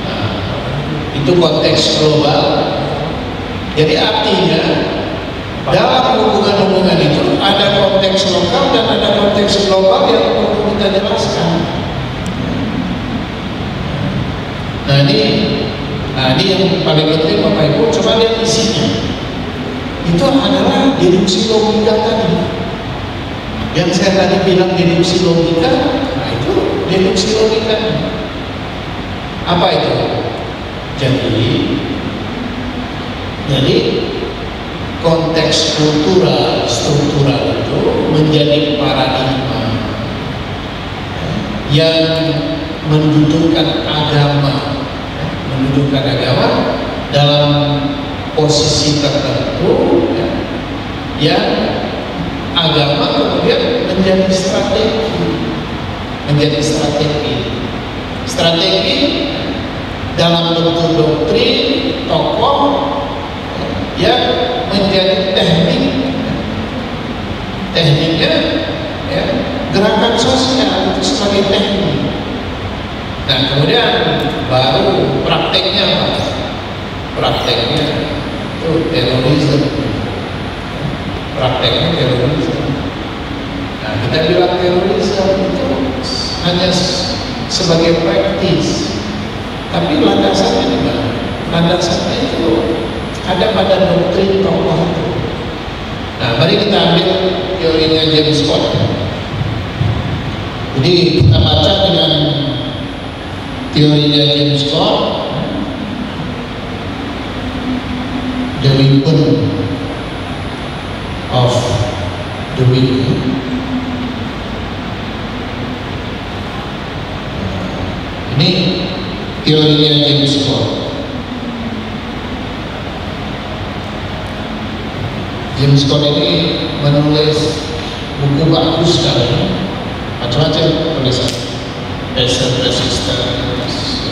Nah, itu konteks global. Jadi artinya dalam hubungan-hubungan itu ada konteks lokal dan ada konteks global yang perlu kita jelaskan. Nah ini yang paling penting Bapak Ibu, coba lihat isinya. Itu adalah deduksi logika tadi. Yang saya tadi bilang deduksi logika, nah itu deduksi logika. Apa itu? Jadi konteks struktural itu menjadi paradigma yang mendudukkan agama dalam posisi tertentu, yang agama kemudian menjadi strategi dalam bentuk doktrin tokoh yang menjadi tekniknya ya, gerakan sosial itu sebagai teknik. Nah kemudian baru prakteknya apa? Prakteknya itu terorisme. Prakteknya terorisme. Nah kita bilang terorisme itu hanya sebagai praktis, tapi landasannya di mana? Landasannya itu ada pada doktrin tokoh itu. Nah, mari kita ambil teorinya James Scott. Jadi kita baca dengan teorinya James Scott, the weapon of the wicked. Ini teorinya James Scott. James Scott ini menulis buku bagus sekali, macam-macam tulisan, peasant resistance,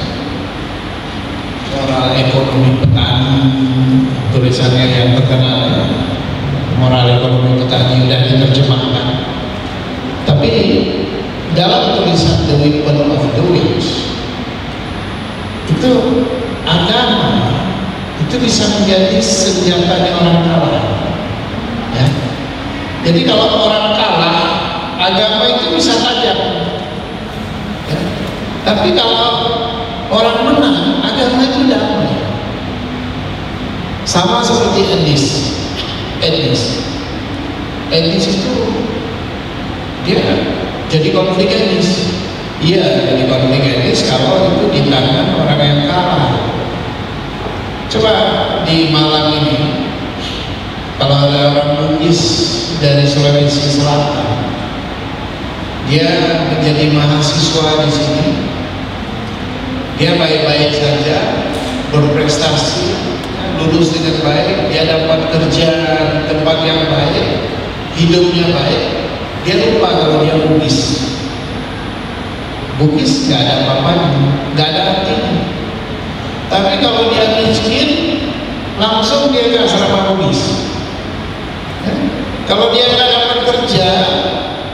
moral ekonomi petani, tulisannya yang terkenal, moral ekonomi petani udah diterjemahkan. Tapi dalam tulisan The Weapon of the Wicked itu agama itu bisa menjadi senjatanya orang kalah. Ya. Jadi kalau orang kalah, agama itu bisa tajam. Ya. Tapi kalau orang menang, agama itu damai. Sama seperti etnis itu dia jadi konflik etnis. Iya, jadi konflik etnis kalau itu di tangan orang yang kalah. Coba di Malang ini, kalau ada orang Bugis dari Sulawesi Selatan, dia menjadi mahasiswa di sini, dia baik-baik saja, berprestasi, lulus dengan baik, dia dapat kerja di tempat yang baik, hidupnya baik, dia lupa kalau dia Bugis. Bugis nggak ada apa-apanya, nggak ada artinya. Tapi kalau dia miskin, langsung dia ke asrama Bugis. Ya? Kalau dia nggak dapat kerja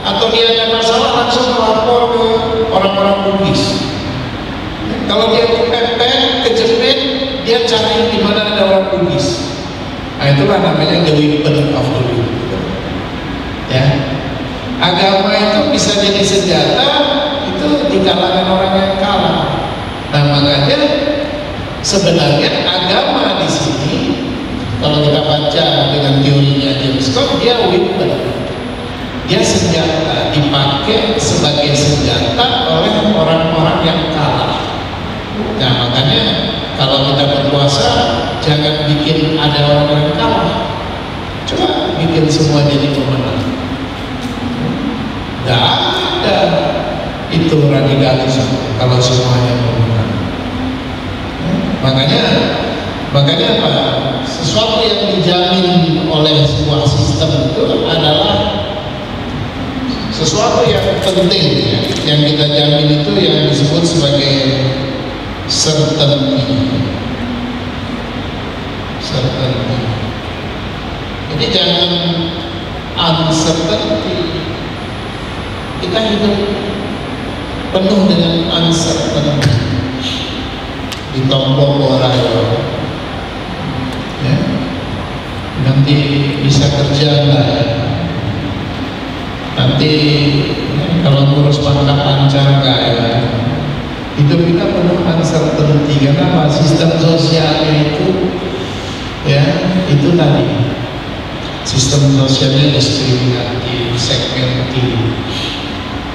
atau dia ada masalah, langsung melapor ke orang-orang Bugis. Ya? Kalau dia kepepet, kejepit, dia cari di mana ada orang Bugis. Nah, itulah namanya the weapon of the wicked. Ya, agama itu bisa jadi senjata itu di kalangan orang yang kalah. Nah, makanya sebenarnya agama di sini, kalau kita baca dengan teorinya James Scott, dia weapon, dia senjata, dipakai sebagai senjata oleh orang-orang yang kalah. Nah, makanya kalau kita berpuasa, jangan bikin ada orang yang kalah, coba bikin semua jadi pemenang. Gak ada itu radikalisme kalau semuanya pemenang. Makanya apa? Sesuatu yang dijamin oleh sebuah sistem itu adalah sesuatu yang penting, ya. Yang kita jamin itu yang disebut sebagai certainty. Jadi jangan uncertainty. Kita hidup penuh dengan uncertainty, ditompok orang, ya. Nanti bisa kerja nggak ya? Nanti ya, kalau ngurus pangkat lancar nggak ya? Hidup kita penuh uncertainty. Kenapa? Sistem sosialnya itu, ya, itu tadi sistem sosialnya diskriminatif, segmentif,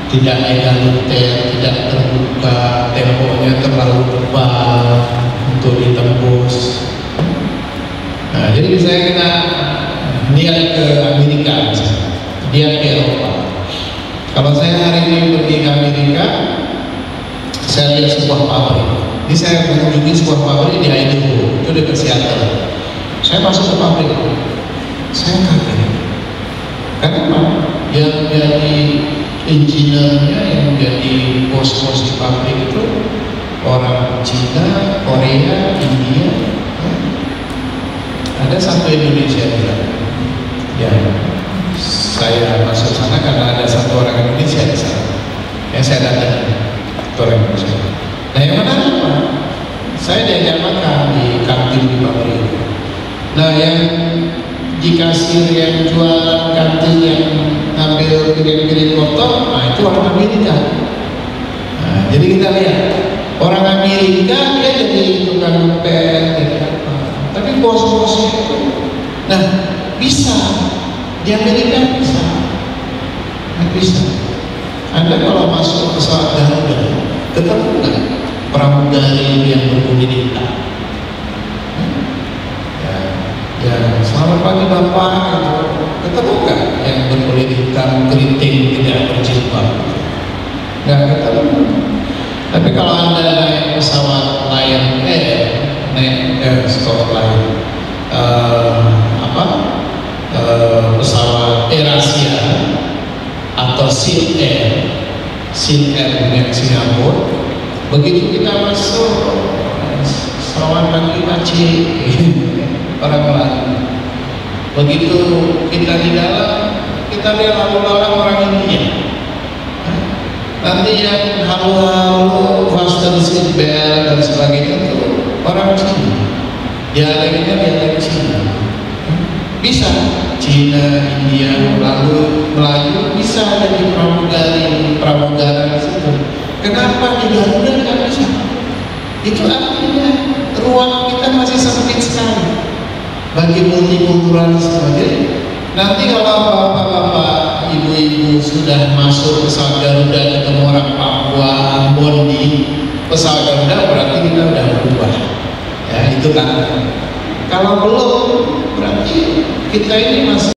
tidak egaliter, tidak terbuka, temboknya terlalu tebal untuk ditembus. Nah, jadi misalnya kita lihat ke Amerika, lihat ke Eropa. Kalau saya hari ini pergi ke Amerika, saya lihat sebuah pabrik. Ini saya mengunjungi sebuah pabrik di Idaho, itu dekat Seattle. Saya masuk ke pabrik, saya kaget. Kenapa? Yang jadi insinyurnya, yang jadi bos-bos di pabrik itu orang Cina, Korea, India. Ada satu Indonesia juga. Ya, saya masuk sana karena ada satu orang Indonesia di sana. Ya, saya datang orang Indonesia. Nah, yang menarik apa? Saya diajak makan di kantin di pabrik. Nah, yang di kasir yang jualan kantin yang ngambil piring-piring kotor, nah itu orang Amerika. Nah, jadi kita lihat orang Amerika dia jadi tukang ngepel, jadi apa, tapi bos-bosnya itu, nah bisa di Amerika bisa. Anda kalau masuk pesawat Garuda, ketemu nggak pramugari yang berkulit hitam? Ya, selamat pagi Bapak, ketemu nggak yang berkulit hitam, keriting, tidak berjilbab? Nggak ketemu. Tapi kalau Anda naik pesawat Lion Air, pesawat AirAsia atau Seal Air yang Singapura, begitu kita masuk pesawat kaki maci orang lain, begitu kita di dalam, kita lihat lalu lalang orang India, nanti yang halo fasten seat belt dan sebagainya itu orang Cina, dialeknya dialek Cina. Bisa Cina, India, lalu Melayu bisa ada di pramugara di situ. Kenapa di Garuda nggak bisa? Itu artinya ruang kita masih sempit sekali bagi multikulturalisme. Jadi nanti kalau bapak-bapak, ibu-ibu sudah masuk pesawat Garuda ketemu orang Papua, Ambon di pesawat Garuda, berarti kita udah berubah. Ya itu kan. Kalau belum, berarti kita ini masih